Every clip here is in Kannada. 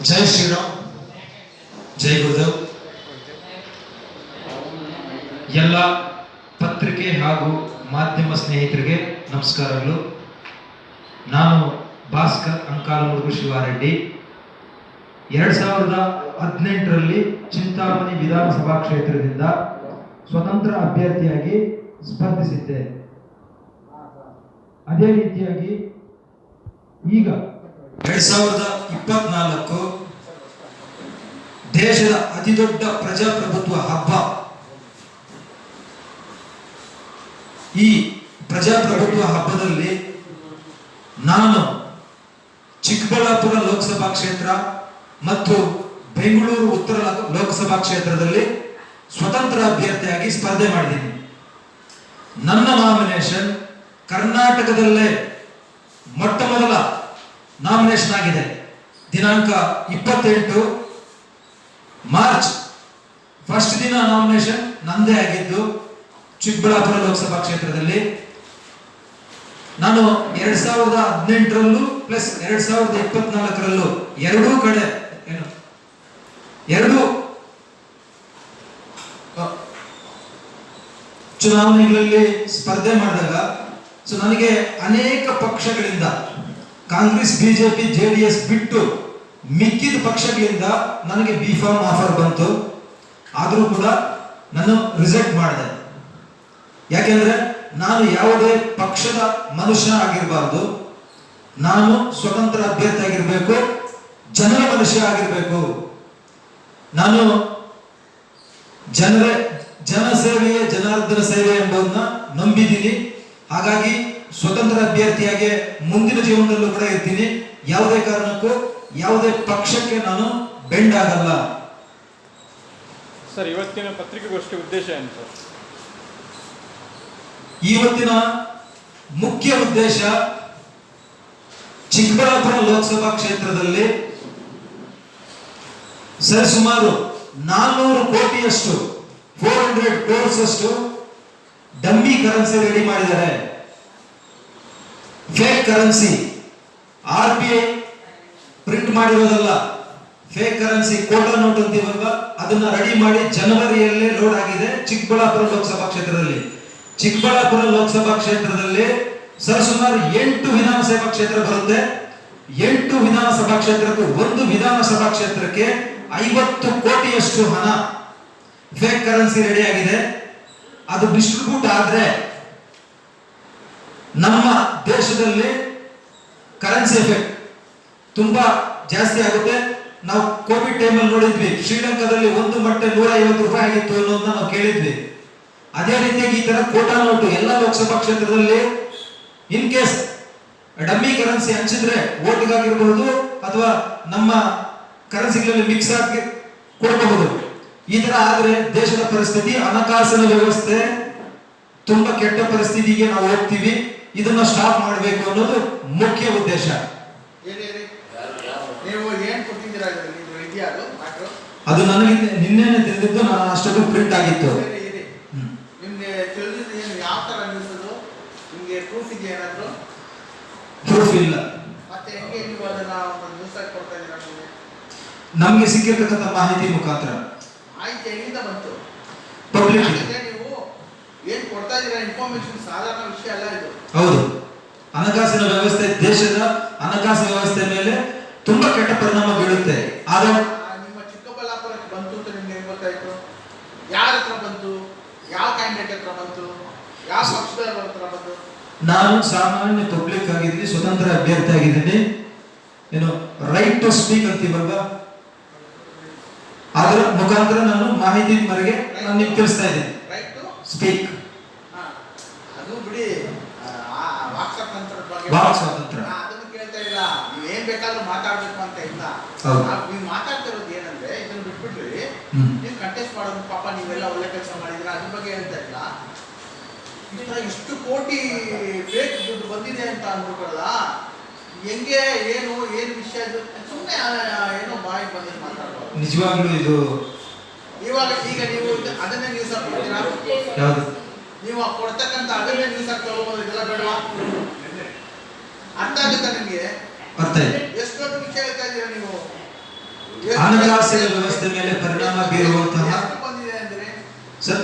ಜೈ ಶ್ರೀರಾಮ್, ಜೈ ಗುರುದೇವ್. ಎಲ್ಲ ಪತ್ರಿಕೆ ಹಾಗೂ ಮಾಧ್ಯಮ ಸ್ನೇಹಿತರಿಗೆ ನಮಸ್ಕಾರಗಳು. ನಾನು ಭಾಸ್ಕರ್ ಅಂಕಾಲಮುರುಗು ಶಿವಾರೆಡ್ಡಿ. 2018ರಲ್ಲಿ ಚಿಂತಾಮಣಿ ವಿಧಾನಸಭಾ ಕ್ಷೇತ್ರದಿಂದ ಸ್ವತಂತ್ರ ಅಭ್ಯರ್ಥಿಯಾಗಿ ಸ್ಪರ್ಧಿಸಿದ್ದೆ. ಅದೇ ರೀತಿಯಾಗಿ ಈಗ 2024 ದೇಶದ ಅತಿದೊಡ್ಡ ಪ್ರಜಾಪ್ರಭುತ್ವ ಹಬ್ಬ. ಈ ಪ್ರಜಾಪ್ರಭುತ್ವ ಹಬ್ಬದಲ್ಲಿ ನಾನು ಚಿಕ್ಕಬಳ್ಳಾಪುರ ಲೋಕಸಭಾ ಕ್ಷೇತ್ರ ಮತ್ತು ಬೆಂಗಳೂರು ಉತ್ತರ ಲೋಕಸಭಾ ಕ್ಷೇತ್ರದಲ್ಲಿ ಸ್ವತಂತ್ರ ಅಭ್ಯರ್ಥಿಯಾಗಿ ಸ್ಪರ್ಧೆ ಮಾಡಿದ್ದೀನಿ. ನನ್ನ ನಾಮಿನೇಷನ್ ಕರ್ನಾಟಕದಲ್ಲೇ ಮೊಟ್ಟ ಮೊದಲ ನಾಮಿನೇಷನ್ ಆಗಿದೆ. ದಿನಾಂಕ 28 ಮಾರ್ಚ್ ಫಸ್ಟ್ ದಿನ ನಾಮಿನೇಷನ್ ನಂದೇ ಆಗಿದ್ದು ಚಿಕ್ಕಬಳ್ಳಾಪುರ ಲೋಕಸಭಾ ಕ್ಷೇತ್ರದಲ್ಲಿ. ನಾನು 2018ರಲ್ಲೂ ಪ್ಲಸ್ 2024ರಲ್ಲೂ ಎರಡೂ ಕಡೆ ಎರಡು ಚುನಾವಣೆಗಳಲ್ಲಿ ಸ್ಪರ್ಧೆ ಮಾಡಿದಾಗ ನನಗೆ ಅನೇಕ ಪಕ್ಷಗಳಿಂದ, ಕಾಂಗ್ರೆಸ್, ಬಿಜೆಪಿ, ಜೆಡಿಎಸ್ ಬಿಟ್ಟು ಮಿಕ್ಕಿದ ಪಕ್ಷಗಳಿಂದ ನನಗೆ ಬಿ ಫಾರ್ಮ್ ಆಫರ್ ಬಂತು. ಆದರೂ ಕೂಡ ನಾನು ರಿಜೆಕ್ಟ್ ಮಾಡಿದೆ. ಯಾಕೆಂದ್ರೆ ನಾನು ಯಾವುದೇ ಪಕ್ಷದ ಮನುಷ್ಯ ಆಗಿರಬಾರ್ದು, ನಾನು ಸ್ವತಂತ್ರ ಅಭ್ಯರ್ಥಿ ಆಗಿರ್ಬೇಕು, ಜನರ ಮನುಷ್ಯ ಆಗಿರ್ಬೇಕು. ನಾನು ಜನಸೇವೆಯೇ ಜನಾರ್ದನ ಸೇವೆ ಎಂಬುದನ್ನ ನಂಬಿದ್ದೀನಿ. ಹಾಗಾಗಿ ಸ್ವತಂತ್ರ ಅಭ್ಯರ್ಥಿಯಾಗಿ ಮುಂದಿನ ಜೀವನದಲ್ಲೂ ಕೂಡ ಇರ್ತೀನಿ. ಯಾವುದೇ ಕಾರಣಕ್ಕೂ ಯಾವುದೇ ಪಕ್ಷಕ್ಕೆ ನಾನು ಬೆಂಡ್ ಆಗಲ್ಲ. ಸರ್, ಇವತ್ತಿನ ಪತ್ರಿಕೆಗೋಷ್ಠಿ ಉದ್ದೇಶ ಏನು ಸರ್? ಇವತ್ತಿನ ಮುಖ್ಯ ಉದ್ದೇಶ ಚಿಕ್ಕಬಳ್ಳಾಪುರ ಲೋಕಸಭಾ ಕ್ಷೇತ್ರದಲ್ಲಿ ಸರಿಸುಮಾರು 400 ಕೋಟಿಯಷ್ಟು 400 crores ಅಷ್ಟು ಡಮ್ಮಿ ಕರೆನ್ಸಿ ರೆಡಿ ಮಾಡಿದ್ದಾರೆ. ಫೇಕ್ ಕರೆನ್ಸಿ, RBI ಪ್ರಿಂಟ್ ಮಾಡಿರೋದಲ್ಲ, ಫೇಕ್ ಕರೆನ್ಸಿ, ಕೋಟಾ ನೋಟ್ ಅಂತೀವಲ್ವಾ, ಅದನ್ನ ರೆಡಿ ಮಾಡಿ ಜನವರಿಯಲ್ಲೇ ಲೋಡ್ ಆಗಿದೆ ಚಿಕ್ಕಬಳ್ಳಾಪುರ ಲೋಕಸಭಾ ಕ್ಷೇತ್ರದಲ್ಲಿ. ಚಿಕ್ಕಬಳ್ಳಾಪುರ ಲೋಕಸಭಾ ಕ್ಷೇತ್ರದಲ್ಲಿ ಸರಿಸುಮಾರು 8 ವಿಧಾನಸಭಾ ಕ್ಷೇತ್ರ ಬರುತ್ತೆ. 8 ವಿಧಾನಸಭಾ ಕ್ಷೇತ್ರಕ್ಕೂ ಒಂದು ವಿಧಾನಸಭಾ ಕ್ಷೇತ್ರಕ್ಕೆ 50 ಕೋಟಿಯಷ್ಟು ಹಣ ಫೇಕ್ ಕರೆನ್ಸಿ ರೆಡಿ ಆಗಿದೆ. ಅದು ಡಿಸ್ಟ್ರಿಬ್ಯೂಟ್ ಆದ್ರೆ ನಮ್ಮ ದೇಶದಲ್ಲಿ ಕರೆನ್ಸಿ ಎಫೆಕ್ಟ್ ತುಂಬಾ ಜಾಸ್ತಿ ಆಗುತ್ತೆ. ನಾವು ಕೋವಿಡ್ ಟೈಮಲ್ಲಿ ನೋಡಿದ್ವಿ, ಶ್ರೀಲಂಕಾದಲ್ಲಿ ಒಂದು ಮೊಟ್ಟೆ 150 ರೂಪಾಯಿ ಆಗಿತ್ತು ಅನ್ನೋದನ್ನ ನಾವು ಕೇಳಿದ್ವಿ. ಅದೇ ರೀತಿಯಾಗಿ ಈ ತರ ಕೋಟಾ ನೋಟು ಎಲ್ಲ ಲೋಕಸಭಾ ಕ್ಷೇತ್ರದಲ್ಲಿ ಇನ್ ಕೇಸ್ ಡಮ್ಮಿ ಕರೆನ್ಸಿ ಹಂಚಿದ್ರೆ ಓಟ್ಗಾಗಿರ್ಬಹುದು ಅಥವಾ ನಮ್ಮ ಕರೆನ್ಸಿಗಳಲ್ಲಿ ಮಿಕ್ಸ್ ಆಗಿ ಕೊಡಬಹುದು. ಈ ತರ ಆದ್ರೆ ದೇಶದ ಪರಿಸ್ಥಿತಿ, ಹಣಕಾಸಿನ ವ್ಯವಸ್ಥೆ ತುಂಬಾ ಕೆಟ್ಟ ಪರಿಸ್ಥಿತಿಗೆ ನಾವು ಹೋಗ್ತೀವಿ. ಇದನ್ನ ಸ್ಟಾಪ್ ಮಾಡಬೇಕು ಅನ್ನೋದು ಮುಖ್ಯ ಉದ್ದೇಶ. ಅದು ನನಗೆ ನಿನ್ನೆ ತಿಳಿದಿದ್ದು, ನಾನು ಅಷ್ಟೊಂದು ಪ್ರಿಂಟ್ ಆಗಿತ್ತು. ಪ್ರೂಫ್ ಇಲ್ಲ. ನಮ್ಗೆ ಸಿಕ್ಕಿರ್ತಕ್ಕಂಥ ಮಾಹಿತಿ ಮುಖಾಂತರ ಪಬ್ಲಿಕ್. ಹೌದು, ಹಣಕಾಸಿನ ವ್ಯವಸ್ಥೆ, ದೇಶದ ಹಣಕಾಸಿನ ವ್ಯವಸ್ಥೆ ಮೇಲೆ ತುಂಬಾ ಕೆಟ್ಟ ಪರಿಣಾಮ ಬೀಳುತ್ತೆ. ಆದ್ರೆ ನಿಮ್ಮ ಚಿಕ್ಕಬಳ್ಳಾಪುರಕ್ಕೆ ಬಂತು ಅಂತ ನಿಮ್ಗೆ ಗೊತ್ತಾಯ್ತು? ಯಾರ ಹತ್ರ ಬಂತು? ಯಾವ ಕ್ಯಾಂಡಿಡೇಟ್ ಹತ್ರ ಬಂತು? ಯಾವ ಪಕ್ಷದವ್ರ ಹತ್ರ ಬಂತು? ನಾನು ಸಾಮಾನ್ಯ ಪಬ್ಲಿಕ್ ಆಗಿದ್ದೀನಿ, ಸ್ವತಂತ್ರ ಅಭ್ಯರ್ಥಿ ಆಗಿದ್ದೀನಿ. ಏನು ರೈಟ್ ಟು ಸ್ಪೀಕ್ ಅಂತೀವಲ್ವಾ, ಅದರ ಮುಖಾಂತರ ನಾನು ಮಾಹಿತಿ ಮೇರೆಗೆ ನಾನು ನಿಮ್ಗೆ ತಿಳಿಸ್ತಾ ಇದ್ದೀನಿ. Right to speak. ಅದು ಬಿಡಿ, ವಾಕ್ ಸ್ವಾತಂತ್ರ್ಯ ಅದನ್ನು ಕೇಳ್ತಾ ಇಲ್ಲ. ನೀವು ಏನ್ ಬೇಕಾದ್ರೂ ಮಾತಾಡ್ಬೇಕು ಅಂತ ಇಲ್ಲ. ನೀವು ಮಾತಾಡ್ತಿರೋದು ಏನಂದ್ರೆ, ಇದನ್ನು ಬಿಟ್ಬಿಡ್ರಿ, ನೀವು ಕಂಟೆಸ್ಟ್ ಮಾಡೋದು ಪಾಪ ನೀವೆಲ್ಲ ಒಳ್ಳೆ ಕೆಲಸ ಮಾಡಿದ್ರೆ ಅದ್ರ ಬಗ್ಗೆ ಹೇಳ್ತಾ ಇಲ್ಲ. ಇಷ್ಟು ಕೋಟಿ ಫೇಕ್ ದುಡ್ಡು ಬಂದಿದೆ ಅಂತ ಅನ್ಬಿಟ್ರಲ್ಲ, ಹೆಂಗೆ, ಏನು ವಿಷಯ? ಸುಮ್ಮನೆ ಏನೋ ಬಾಯಿ ಬಂದಿದ್ದು ಮಾತಾಡೋದು. ನಿಜವಾಗ್ಲೂ ಇದು ಈಗ ನೀವು ಅದನ್ನೇ ನ್ಯೂಸ್ ಹಾಕ್ಕೊಡ್ತೀರಾ? ಯಾವುದು? ನೀವು ಕೊಡ್ತಕ್ಕಂಥ ಅದನ್ನೇ ನ್ಯೂಸ್ ಹಾಕಿ ತಗೋಬೋದು. ಇದೆಲ್ಲ ಬೇಡವಾ? ಅರ್ಥ ಆಗುತ್ತಾ ನಿಮ್ಗೆ? ಅರ್ಥ ಇದೆ. ಎಷ್ಟು ದೊಡ್ಡ ವಿಷಯ ಹೇಳ್ತಾ ಇದ್ದೀರಾ ನೀವು? ಹಣಕಾಸಿನ ವ್ಯವಸ್ಥೆ ಮೇಲೆ ಪರಿಣಾಮ ಬೀರುವಂತಹ ಎಷ್ಟು ಬಂದಿದೆ ಅಂದ್ರೆ ಸರ್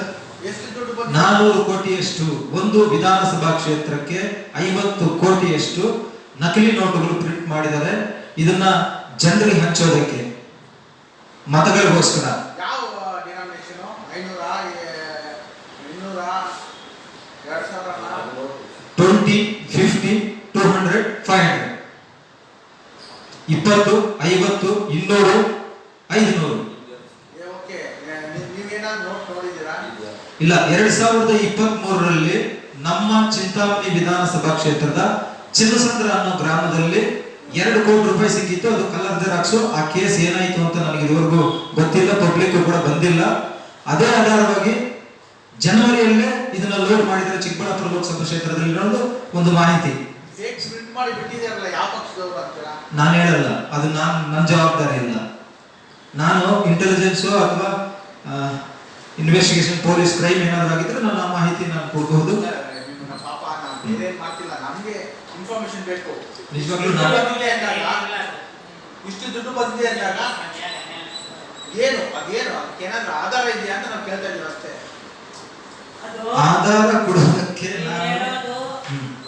ಎಷ್ಟು ದುಡ್ಡು ಬಂದಿದೆ? 400 ಕೋಟಿಯಷ್ಟು ಒಂದು ವಿಧಾನಸಭಾ ಕ್ಷೇತ್ರಕ್ಕೆ 50 ಕೋಟಿಯಷ್ಟು ನಕಲಿ ನೋಟುಗಳು ಪ್ರಿಂಟ್ ಮಾಡಿದ್ದಾರೆ. ಇದನ್ನ ಜನರಿಗೆ ಹಂಚೋದಕ್ಕೆ ಮತಗಳಿಗೋಸ್ಕರ. ಯಾವ ಡಿನಾಮಿನೇಷನ್? 500, 200, 2000, 20, 50, 200, 500, 20, 50, 200, 500. ಓಕೆ. ನೀವೇನಾದ್ರು ನೋಟ್ ನೋಡಿದ್ದೀರಾ? ಇಲ್ಲ, 2023ರಲ್ಲಿ ನಮ್ಮ ಚಿಂತಾಮಣಿ ವಿಧಾನಸಭಾ ಕ್ಷೇತ್ರದ ಚಿನ್ನಸಂದ್ರ ಅನ್ನೋ ಗ್ರಾಮದಲ್ಲಿ 2 ಕೋಟಿ ರೂಪಾಯಿ ಸಿಕ್ಕಿತ್ತು. ಅದು ಕಲರ್ ಜೆರಾಕ್ಸು. ಆ ಕೇಸ್ ಏನಾಯ್ತು ಅಂತ ನನಗೆ ಇದುವರೆಗೂ ಗೊತ್ತಿಲ್ಲ, ಪಬ್ಲಿಕ್ ಕೂಡ ಬಂದಿಲ್ಲ. ಅದೇ ಆಧಾರವಾಗಿ ಜನವರಿಯಲ್ಲೇ ಇದನ್ನ ಲೋಡ್ ಮಾಡಿದರೆ ಚಿಕ್ಕಬಳ್ಳಾಪುರ ಲೋಕಸಭಾ ಕ್ಷೇತ್ರದಲ್ಲಿ ಇರೋದು ಒಂದು ಮಾಹಿತಿ. ಫೇಕ್ ಪ್ರಿಂಟ್ ಮಾಡಿ ಬಿಟ್ಟಿದ್ದಾರಲ್ಲ, ಯಾವ ಪಕ್ಷದವರು ಅಂತೀರಾ? ನಾನು ಹೇಳಲ್ಲ, ಅದು ನನ್ನ ಜವಾಬ್ದಾರಿ ಇಲ್ಲ. ನಾನು ಇಂಟೆಲಿಜೆನ್ಸ್ ಅಥವಾ ಇನ್ವೆಸ್ಟಿಗೇಷನ್ ಪೊಲೀಸ್ ಕ್ರೈಮ್ ಏನಾದ್ರು ಆಗಿದ್ರೆ ನಾನು ಆ ಮಾಹಿತಿ ನಾನು ಕೊಡಬಹುದು. ನಿಮ್ಮನ್ನ ಪಾಪ ನಾವು ಬೇರೆ ಮಾಡ್ತಿಲ್ಲ, ನಮ್ಗೆ ಇನ್ಫಾರ್ಮೇಶನ್ ಬೇಕು. ನಿಜವಾಗ್ಲೂ ದುಡ್ಡು ನಾನು ಬಂದಿದೆ ಅಂದಾಗ, ಇಷ್ಟು ದುಡ್ಡು ಬಂದಿದೆ ಅಂದಾಗ ಏನು ಅದೇನು ಅದಕ್ಕೇನಾದ್ರೂ ಆಧಾರ ಇದೆಯಾ ಅಂತ ನಾವು ಕೇಳ್ತಾ ಇದ್ದೀವಿ ಅಷ್ಟೇ. ಆಧಾರ ಕೊಡೋದಕ್ಕೆ ಹೇಳೋದು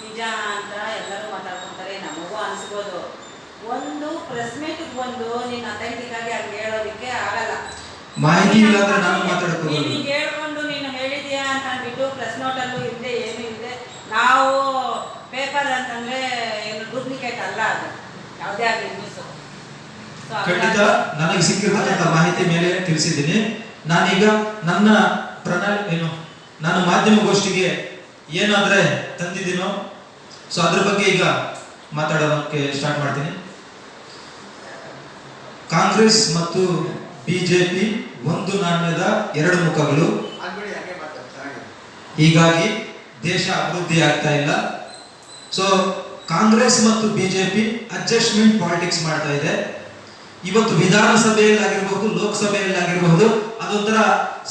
ನಿಜ ಅಂತ ಎಲ್ಲರೂ ಮಾತಾಡ್ಕೊಂತಾರೆ, ನಮಗೂ ಅನ್ಸ್ಬೋದು. ಒಂದು ಪ್ರೆಸ್ ಮೀಟ್ ಬಂದು ನೀನ್ ಅಥೆಂಟಿಕ್ ಆಗಿ ಹಂಗೆ ಹೇಳೋದಿಕ್ಕೆ ಆಗಲ್ಲ. ಮಾಹಿತಿ ಇಲ್ಲ ಅಂದ್ರೆ ನಾನು ಮಾತಾಡಕ್ಕೆ ನೀನು ಹೇಳ್ಕೊಂಡು ನೀನು ಹೇಳಿದ್ಯಾ ಅಂತ ಅಂದ್ಬಿಟ್ಟು ಪ್ರೆಸ್ ನೋಟಲ್ಲೂ ಇಲ್ಲದೆ ಏನು ಇದೆ. ನಾವು ಪೇಪರ್ ಅಂತಂದ್ರೆ ಏನು ಡೂಪ್ಲಿಕೇಟ್ ಅಲ್ಲ, ಅದು ಯಾವುದೇ ಆಗಲಿ ನ್ಯೂಸ್. ಖಂಡಿತ ನನಗೆ ಸಿಕ್ಕಿರ್ತಕ್ಕಂಥ ಮಾಹಿತಿ ಮೇಲೆ ತಿಳಿಸಿದ್ದೀನಿ. ನಾನೀಗ ನನ್ನ ನಾನು ಮಾಧ್ಯಮಗೋಷ್ಠಿಗೆ ಏನಾದ್ರೆ ತಂದಿದ್ದೀನೋ ಸೊ ಅದ್ರ ಬಗ್ಗೆ ಈಗ ಮಾತಾಡೋದಕ್ಕೆ ಸ್ಟಾರ್ಟ್ ಮಾಡ್ತೀನಿ. ಕಾಂಗ್ರೆಸ್ ಮತ್ತು ಬಿಜೆಪಿ ಒಂದು ನಾಣ್ಯದ 2 ಮುಖಗಳು. ಹೀಗಾಗಿ ದೇಶ ಅಭಿವೃದ್ಧಿ ಆಗ್ತಾ ಇಲ್ಲ. ಸೊ ಕಾಂಗ್ರೆಸ್ ಮತ್ತು ಬಿಜೆಪಿ ಅಡ್ಜಸ್ಟ್ಮೆಂಟ್ ಪಾಲಿಟಿಕ್ಸ್ ಮಾಡ್ತಾ ಇದೆ. ಇವತ್ತು ವಿಧಾನಸಭೆಯಲ್ಲಿ ಆಗಿರಬಹುದು, ಲೋಕಸಭೆಯಲ್ಲಿ ಆಗಿರಬಹುದು, ಅದೊಂಥರ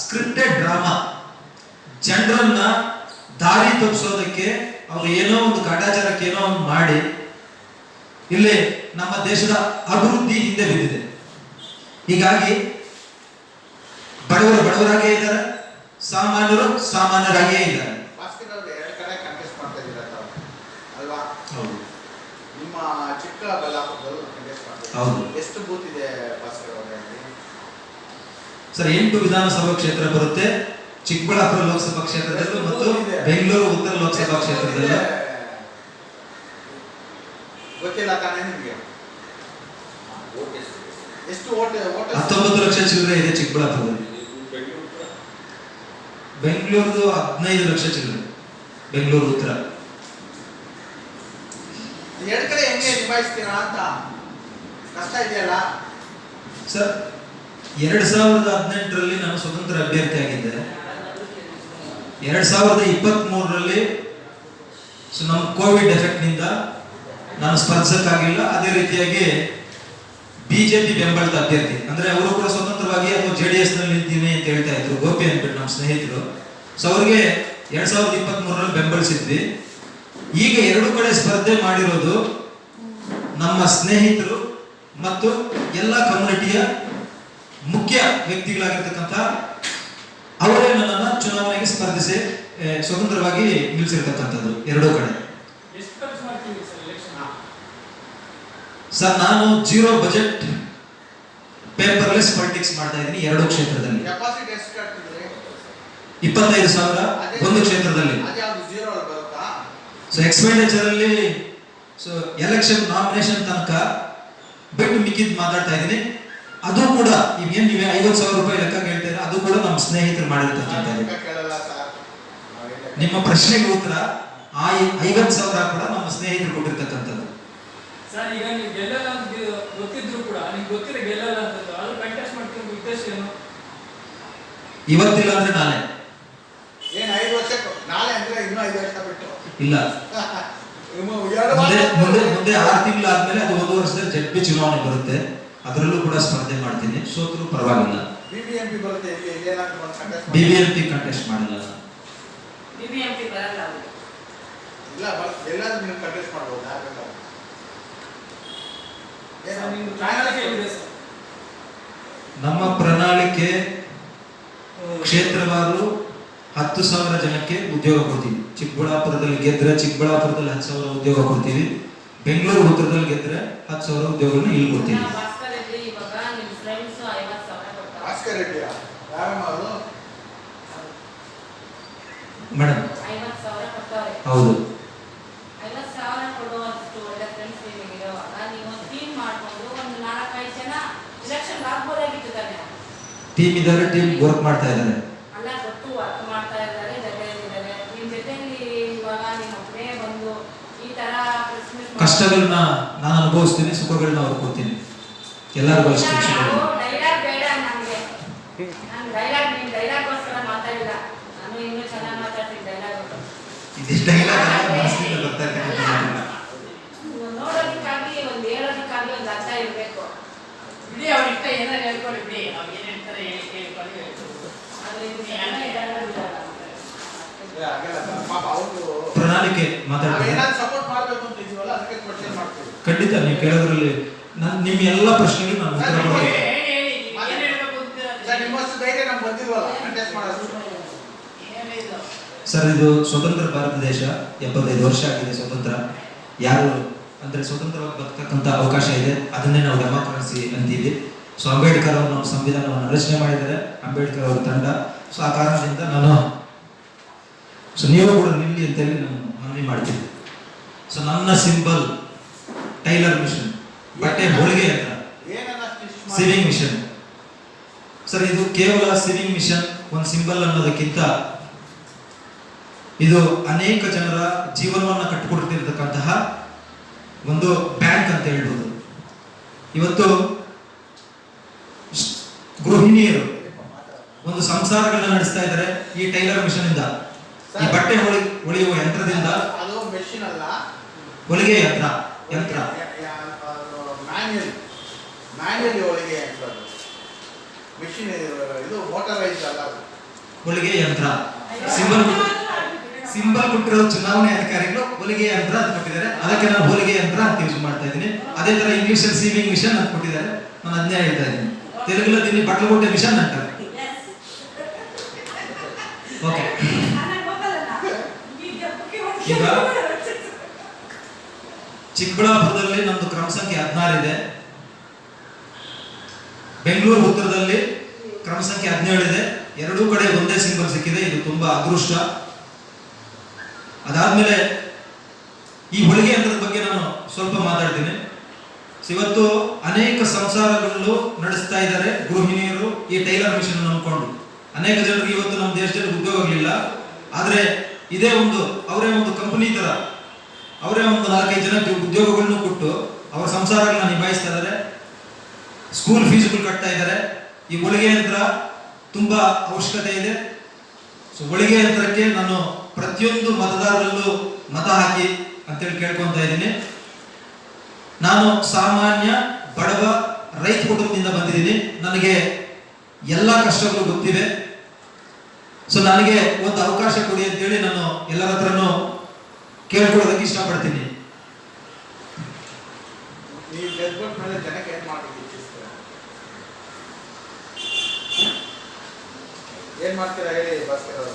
ಸ್ಕ್ರಿಪ್ಟೆಡ್ ಡ್ರಾಮಾ. ಜನರನ್ನ ದಾರಿ ತಪ್ಪಿಸೋದಕ್ಕೆ ಅವ್ರು ಏನೋ ಒಂದು ಕಾಟಾಚಾರಕ್ಕೆ ಏನೋ ಒಂದು ಮಾಡಿ ಇಲ್ಲಿ ನಮ್ಮ ದೇಶದ ಅಭಿವೃದ್ಧಿ ಹಿಂದೆ ಬಿದ್ದಿದೆ. ಹೀಗಾಗಿ ಬಡವರು ಬಡವರಾಗೇ ಇದ್ದಾರೆ, ಸಾಮಾನ್ಯರು ಸಾಮಾನ್ಯರಾಗೇ ಇದ್ದಾರೆ. ಹೌದು, ನಿಮ್ಮ ಚಿಕ್ಕಬಳ್ಳಾಪುರದಲ್ಲೂ ಹೌದು ಎಷ್ಟು ಬೂತ್ ಇದೆ ಭಾಸ್ಕರ್ ಅವರೇ? ಸರ್ 8 ವಿಧಾನಸಭಾ ಕ್ಷೇತ್ರ ಬರುತ್ತೆ. ಚಿಕ್ಕಬಳ್ಳಾಪುರ ಲೋಕಸಭಾ ಕ್ಷೇತ್ರದಲ್ಲೂ ಮತ್ತು ಬೆಂಗಳೂರು ಉತ್ತರ ಲೋಕಸಭಾ ಕ್ಷೇತ್ರದಲ್ಲೂ. ಗೊತ್ತಿಲ್ಲ ತಾನೇ ನಿಮಗೆ? ಎಷ್ಟು ಓಟ್? 19 ಲಕ್ಷ ಚಿಲ್ಲರೆ ಇದೆ ಚಿಕ್ಕಬಳ್ಳಾಪುರದಲ್ಲಿ. ಬೆಂಗಳೂರು 15 ಲಕ್ಷ ಚಿಲ್ಲರೆ, ಬೆಂಗಳೂರು ಉತ್ತರ. ಎರಡು ಕಡೆ ಹೆಂಗೆ ನಿಭಾಯಿಸ್ತೀರಾ ಅಂತ ಕಷ್ಟ ಇದೆಯಲ್ಲ ಸರ್. 2018ರಲ್ಲಿ ನಾನು ಸ್ವತಂತ್ರ ಅಭ್ಯರ್ಥಿ ಆಗಿದ್ದೆ. 2023ರಲ್ಲಿ ನಮ್ಮ ಕೋವಿಡ್ ಎಫೆಕ್ಟ್ ನಿಂದ ನಾನು ಸ್ಪರ್ಧಕ್ಕಾಗಿಲ್ಲ. ಅದೇ ರೀತಿಯಾಗಿ ಬಿಜೆಪಿ ಬೆಂಬಲಿತ ಅಭ್ಯರ್ಥಿ ಅಂದ್ರೆ ಅವರು ಕೂಡ ಸ್ವತಂತ್ರವಾಗಿ ಅಥವಾ JDS ನಲ್ಲಿ ನಿಂತೀನಿ ಅಂತ ಹೇಳ್ತಾ ಇದ್ರು, ಗೋಪಿ ಅಂದ್ಬಿಟ್ಟು ನಮ್ಮ ಸ್ನೇಹಿತರು. ಸೊ ಅವ್ರಿಗೆ 2023ರಲ್ಲಿ ಬೆಂಬಲಿಸಿದ್ವಿ. ಈಗ 2 ಕಡೆ ಸ್ಪರ್ಧೆ ಮಾಡಿರೋದು ನಮ್ಮ ಸ್ನೇಹಿತರು ಮತ್ತು ಎಲ್ಲ ಕಮ್ಯುನಿಟಿಯ ಮುಖ್ಯ ವ್ಯಕ್ತಿಗಳಾಗಿರ್ತಕ್ಕಂಥ ಅವರೇ ನನ್ನನ್ನು ಚುನಾವಣೆಗೆ ಸ್ಪರ್ಧಿಸಿ ಸ್ವತಂತ್ರವಾಗಿ ನಿಲ್ಲಿಸಿರ್ತಕ್ಕಂಥದ್ದು 2 ಕಡೆ. ಸರ್ ನಾನು 0 ಬಜೆಟ್ ಪೇಪರ್ಲೆಸ್ ಪಾಲಿಟಿಕ್ಸ್ ಮಾಡ್ತಾ ಇದ್ದೀನಿ 2 ಕ್ಷೇತ್ರದಲ್ಲಿ. 25,000 ಒಂದು ಕ್ಷೇತ್ರದಲ್ಲಿ. ಸೊ ಎಕ್ಸ್ಪೆಂಡಿಚರ್ ಅಲ್ಲಿ ಸೊ ಎಲೆಕ್ಷನ್ ನಾಮಿನೇಷನ್ ತನಕ ಬಿಟ್ಟು ಮಿಕ್ಕಿದ್ ಮಾತಾಡ್ತಾ ಇದ್ದೀನಿ. ಅದು ಕೂಡ ಈಗೇನು ನೀವು 50,000 ರೂಪಾಯಿ ಲೆಕ್ಕ ಕೇಳ್ತೀರಾ, ಅದು ಕೂಡ ನಮ್ಮ ಸ್ನೇಹಿತರು ಮಾಡಿರ್ತಕ್ಕಂಥದ್ದು. ನಿಮ್ಮ ಪ್ರಶ್ನೆಗೆ ಉತ್ತರ ಆ 50,000 ಕೂಡ ನಮ್ಮ ಸ್ನೇಹಿತರು ಕೊಟ್ಟಿರ್ತಕ್ಕಂಥದ್ದು. ಸರ್ ಈಗ ನೀವು ಗೆಲ್ಲಲ್ಲ ಅಂತ ಗೊತ್ತಿದ್ರು ಕೂಡ ನಿಮ್ಗೆ ಗೊತ್ತಿಲ್ಲ ಗೆಲ್ಲಲ್ಲ ಅಂತ ಆದ್ರೂ ಕಂಟೆಸ್ಟ್ ಮಾಡ್ತಿರೋ ಉದ್ದೇಶ ಏನು? ಇವತ್ತಿಲ್ಲ ಅಂದ್ರೆ ನಾಳೆ. ಏನು 5 ವರ್ಷಕ್ಕೆ ನಾಳೆ ಅಂದ್ರೆ ಇನ್ನೂ 5 ವರ್ಷ ಬಿಟ್ಟು ಇಲ್ಲ, ಮುಂದೆ 6 ತಿಂಗಳಾದ್ಮೇಲೆ ಅದು 1 ವರ್ಷದಲ್ಲಿ ZP ಚುನಾವಣೆ ಬರುತ್ತೆ. ಅದರಲ್ಲೂ ಕೂಡ ಸ್ಪರ್ಧೆ ಮಾಡ್ತೀನಿ. ಸೋತರೂ ಪರವಾಗಿಲ್ಲ. BBMP ಬರುತ್ತೆ, BBMP ಕಂಟೆಸ್ಟ್ ಮಾಡಿಲ್ಲ. BBMP ಬರಲ್ಲ ಅವರು. ಇಲ್ಲ ಎಲ್ಲಾದ್ರೂ ನೀವು ಕಂಟೆಸ್ಟ್ ಮಾಡ್ಬೋದು. ಯಾರು ನಿಮ್ದು ಚಾನಲ್ ಕೇಳಿದೆ ಸರ್. ನಮ್ಮ ಪ್ರಣಾಳಿಕೆ ಕ್ಷೇತ್ರವಾರು 10,000 ಜನಕ್ಕೆ ಉದ್ಯೋಗ ಕೊಡ್ತೀವಿ. ಚಿಕ್ಕಬಳ್ಳಾಪುರದಲ್ಲಿ ಗೆದ್ರೆ ಚಿಕ್ಕಬಳ್ಳಾಪುರದಲ್ಲಿ 10,000 ಉದ್ಯೋಗ ಕೊಡ್ತೀವಿ. ಬೆಂಗಳೂರು ಉತ್ತರದಲ್ಲಿ ಗೆದ್ರೆ 10,000 ಉದ್ಯೋಗಗಳನ್ನ ಇಲ್ಲಿ ಕೊಡ್ತೀವಿ. ಭಾಸ್ಕರ್ ರೆಡ್ಡಿ ಇವಾಗ ನಿಮ್ಮ ಫ್ರೆಂಡ್ಸ್ 50,000 ಕೊಡ್ತಾರೆ. ಭಾಸ್ಕರ್ ರೆಡ್ಡಿ ಯಾರಮ್ಮ ಅವರು? ಮೇಡಮ್ 50,000 ಕೊಡ್ತಾರೆ. ಹೌದು. 50,000 ಕೊಡುವಷ್ಟು ಒಳ್ಳೆ ಫ್ರೆಂಡ್ಸ್ ನಿಮಗೆ ಇರುವಾಗ ನೀವು ಒಂದು ಟೀಮ್ ಮಾಡ್ಕೊಂಡು ಒಂದು 4-5 ಜನ ಇಲೆಕ್ಷನ್ ಆಗ್ಬೋದಾಗಿತ್ತು ತಾನೆ. ಟೀಮ್ ಇದ್ದಾರೆ, ಟೀಮ್ ವರ್ಕ್ ಮಾಡ್ತಾ ಇದ್ದಾರೆ. ಅಲ್ಲ ಗೊತ್ತು, ವರ್ಕ್ ಮಾಡ್ತಾ ಇದ್ದಾರೆ, ಜೊತೆಯಲ್ಲಿದ್ದಾರೆ. ನಿಮ್ಮ ಜೊತೆಯಲ್ಲಿ ಇವಾಗ ನಿಮ್ಮ ಒಬ್ಬನೇ ಬಂದು ಈ ತರ ಕಷ್ಟಗಳನ್ನ ನಾನು ಅನುಭವಿಸ್ತೀನಿ, ಸುಖಗಳನ್ನ ಅವ್ರು ಕೊಡ್ತೀನಿ. ಎಲ್ಲರಿಗೂ ಅಷ್ಟೇ. ಡೈಲಾಗ್ ಬೇಡ ನನಗೆ. ನಾನು ನಿಮ್ಮ ಡೈಲಾಗ್ಗೋಸ್ಕರ ಮಾತಾಡಿಲ್ಲ. ನಾನು ಇನ್ನೂ ಚೆನ್ನಾಗಿ ಮಾತಾಡ್ತೀನಿ ಡೈಲಾಗ್. ನೋಡೋದಕ್ಕಾಗಿ ಒಂದು ಹೇಳೋದಕ್ಕಾಗಿ ಒಂದು ಅರ್ಥ ಇರಬೇಕು. ಬಿಡಿ, ಅವ್ರ ಇಷ್ಟ ಏನಾರು ಹೇಳ್ಕೊಳ್ಳಿ, ಬಿಡಿ ಅವ್ರು ಏನು ಹೇಳ್ತಾರೆ ಕೇಳ್ಕೊಳ್ಳಿ. ಪ್ರಣಾಳಿಕೆ ಮಾತಾಡ್ತಾರೆ. ಸಪೋರ್ಟ್ ಮಾಡಬೇಕು ಅಂತ ಇದೀವಲ್ಲ, ಅದಕ್ಕೆ ಕ್ವಶ್ಚನ್ ಮಾಡ್ತೀವಿ. ಖಂಡಿತ ನೀವು ಕೇಳೋದ್ರಲ್ಲಿ ನಿಮ್ಮ ಎಲ್ಲ ಪ್ರಶ್ನೆಗಳು ನಾನು ಉತ್ತರ ಕೊಡ್ತೀನಿ. ನಿಮ್ಮಷ್ಟು ಧೈರ್ಯ ನಮ್ಗೆ ಬಂದಿಲ್ವಲ್ಲ ಕಂಟೆಸ್ಟ್ ಮಾಡೋದು. ಸರ್, ಇದು ಸ್ವತಂತ್ರ ಭಾರತ ದೇಶ, 75 ವರ್ಷ ಆಗಿದೆ ಸ್ವತಂತ್ರ. ಯಾರು ಅಂದ್ರೆ ಸ್ವತಂತ್ರವಾಗಿ ಬದುಕಕ್ಕಂತ ಅವಕಾಶ ಇದೆ, ಅದನ್ನೇ ನಾವು ಡೆಮಾಕ್ರಸಿ ಅಂತೀವಿ. ಸೊ ಅಂಬೇಡ್ಕರ್ ಅವರು ನಮ್ಮ ಸಂವಿಧಾನವನ್ನು ರಚನೆ ಮಾಡಿದ್ದಾರೆ, ಅಂಬೇಡ್ಕರ್ ಅವರ ತಂಡ. ಸೊ ಆ ಕಾರಣದಿಂದ ನೀವು ಕೂಡ ನಿಲ್ಲಿ ಅಂತೇಳಿ ನಾನು ಮನವಿ ಮಾಡ್ತೀನಿ. ಸೊ ನನ್ನ ಸಿಂಬಲ್ ಟೈಲರ್ ಮಿಷನ್, ಬಟ್ಟೆ ಹೊಲಿಗೆ ಅಂತ, ಸಿವಿಂಗ್ ಮಿಷನ್. ಸರ್, ಇದು ಕೇವಲ ಸಿವಿಂಗ್ ಮಿಷನ್ ಒಂದು ಸಿಂಬಲ್ ಅನ್ನೋದಕ್ಕಿಂತ ಇದು ಅನೇಕ ಜನರ ಜೀವನವನ್ನು ಕಟ್ಟಿಕೊಡ್ತಿರ್ತಕ್ಕಂತಹ ಒಂದು ಬ್ಯಾಂಕ್ ಅಂತ ಹೇಳ್ಬೋದು. ಇವತ್ತು ಗೃಹಿಣಿಯರು ಒಂದು ಸಂಸಾರಗಳನ್ನ ನಡೆಸ್ತಾ ಇದ್ದಾರೆ ಈ ಟೈಲರ್ ಮಿಷನ್ ಇಂದ. ಈ ಬಟ್ಟೆ ಹೊಲಿಯುವ ಯಂತ್ರದಿಂದ, ಅದು ಮೆಷಿನ್ ಅಲ್ಲ, ಹೊಲಿಗೆ ಯಂತ್ರ ಮ್ಯಾನ್ಯಲ್ ಹೊಲಿಗೆ ಯಂತ್ರ. ಮೆಷಿನ್ ಇದು ಮೋಟರೈಸ್ ಅಲ್ಲ, ಅದು ಹೊಲಿಗೆ ಯಂತ್ರ. ಸಿಂಬಲ್ ಕೊಟ್ಟಿರೋ ಚುನಾವಣೆ ಅಧಿಕಾರಿಗಳು ಹೊಲಿಗೆ ಯಂತ್ರ ಅಂತ ಕೊಟ್ಟಿದ್ದಾರೆ, ಅದಕ್ಕೆ ನಾನು ಹೊಲಿಗೆ ಯಂತ್ರ ಅಂತ ಯೂಸ್ ಮಾಡ್ತಾ ಇದ್ದೀನಿ. ಅದೇ ತರ ಇಂಗ್ಲಿಷ್ ಅಲ್ಲಿ ಸಿವಿಂಗ್ ಮಿಷನ್ ಅಂತ ಕೊಟ್ಟಿದ್ದಾರೆ, ನಾನು ಅದನ್ನೇ ಹೇಳ್ತಾ ಇದ್ದೀನಿ. ತೆಲುಗುలో దీన్ని బట్టలు కొట్టే మిషన్ అంటారు. ఓకే, ಈಗ ಚಿಕ್ಕಬಳ್ಳಾಪುರದಲ್ಲಿ ನಮ್ದು ಕ್ರಮ ಸಂಖ್ಯೆ 16 ಇದೆ, ಬೆಂಗಳೂರು ಉತ್ತರದಲ್ಲಿ ಕ್ರಮ ಸಂಖ್ಯೆ 17 ಇದೆ. ಎರಡೂ ಕಡೆ ಒಂದೇ ಸಿಂಬಲ್ ಸಿಕ್ಕಿದೆ, ಇದು ತುಂಬಾ ಅದೃಷ್ಟ. ಅದಾದ್ಮೇಲೆ ಈ ಹೊಲಿಗೆ ಯಂತ್ರದ ಬಗ್ಗೆ ನಾನು ಸ್ವಲ್ಪ ಮಾತಾಡ್ತೀನಿ. ಇವತ್ತು ಅನೇಕ ಸಂಸಾರಗಳು ನಡೆಸ್ತಾ ಇದ್ದಾರೆ ಗೃಹಿಣಿಯರು ಈ ಟೈಲರ್ ಮಿಷನ್ ನಂಬಿಕೊಂಡು. ಅನೇಕ ಜನರಿಗೆ ಇವತ್ತು ನಮ್ಮ ದೇಶದಲ್ಲಿ ಉದ್ಯೋಗಗಳಿಲ್ಲ, ಆದ್ರೆ ಇದೇ ಅವರೇ ಒಂದು ಕಂಪನಿ ತರ, ಅವರೇ ಒಂದು 4-5 ಜನಕ್ಕೆ ಉದ್ಯೋಗಗಳನ್ನು ಕೊಟ್ಟು ಅವರ ಸಂಸಾರಗಳನ್ನ ನಿಭಾಯಿಸ್ತಾ ಇದ್ದಾರೆ, ಸ್ಕೂಲ್ ಫೀಸ್ಗಳು ಕಟ್ತಾ ಇದ್ದಾರೆ. ಈ ಹೊಲಿಗೆ ಯಂತ್ರ ತುಂಬಾ ಅವಶ್ಯಕತೆ ಇದೆ. ಸೊ ಹೊಲಿಗೆ ಯಂತ್ರಕ್ಕೆ ನಾನು ಪ್ರತಿಯೊಂದು ಮತದಾರರಲ್ಲೂ ಮತ ಹಾಕಿ ಅಂತೇಳಿ ಕೇಳ್ಕೊಂತ ಇದ್ದೀನಿ. ನಾನು ಸಾಮಾನ್ಯ ಬಡವ ರೈತ ಕುಟುಂಬದಿಂದ ಬಂದಿದ್ದೀನಿ, ನನಗೆ ಎಲ್ಲ ಕಷ್ಟಗಳು ಗೊತ್ತಿವೆ. ಸೊ ನನಗೆ ಒಂದು ಅವಕಾಶ ಕೊಡಿ ಅಂತೇಳಿ ನಾನು ಎಲ್ಲರ ಹತ್ರನೂ ಕೇಳ್ಕೊಳ್ಳೋದಕ್ಕೆ ಇಷ್ಟಪಡ್ತೀನಿ. ನೀವು ಗೆದ್ಬಿಟ್ಟ ಮೇಲೆ ಜನಕ್ಕೆ ಏನ್ ಮಾಡ್ಲಿಕ್ಕೆ ಏನ್ ಮಾಡ್ತೀರಾ ಹೇಳಿ ಭಾಸ್ಕರ್ ಅವರು?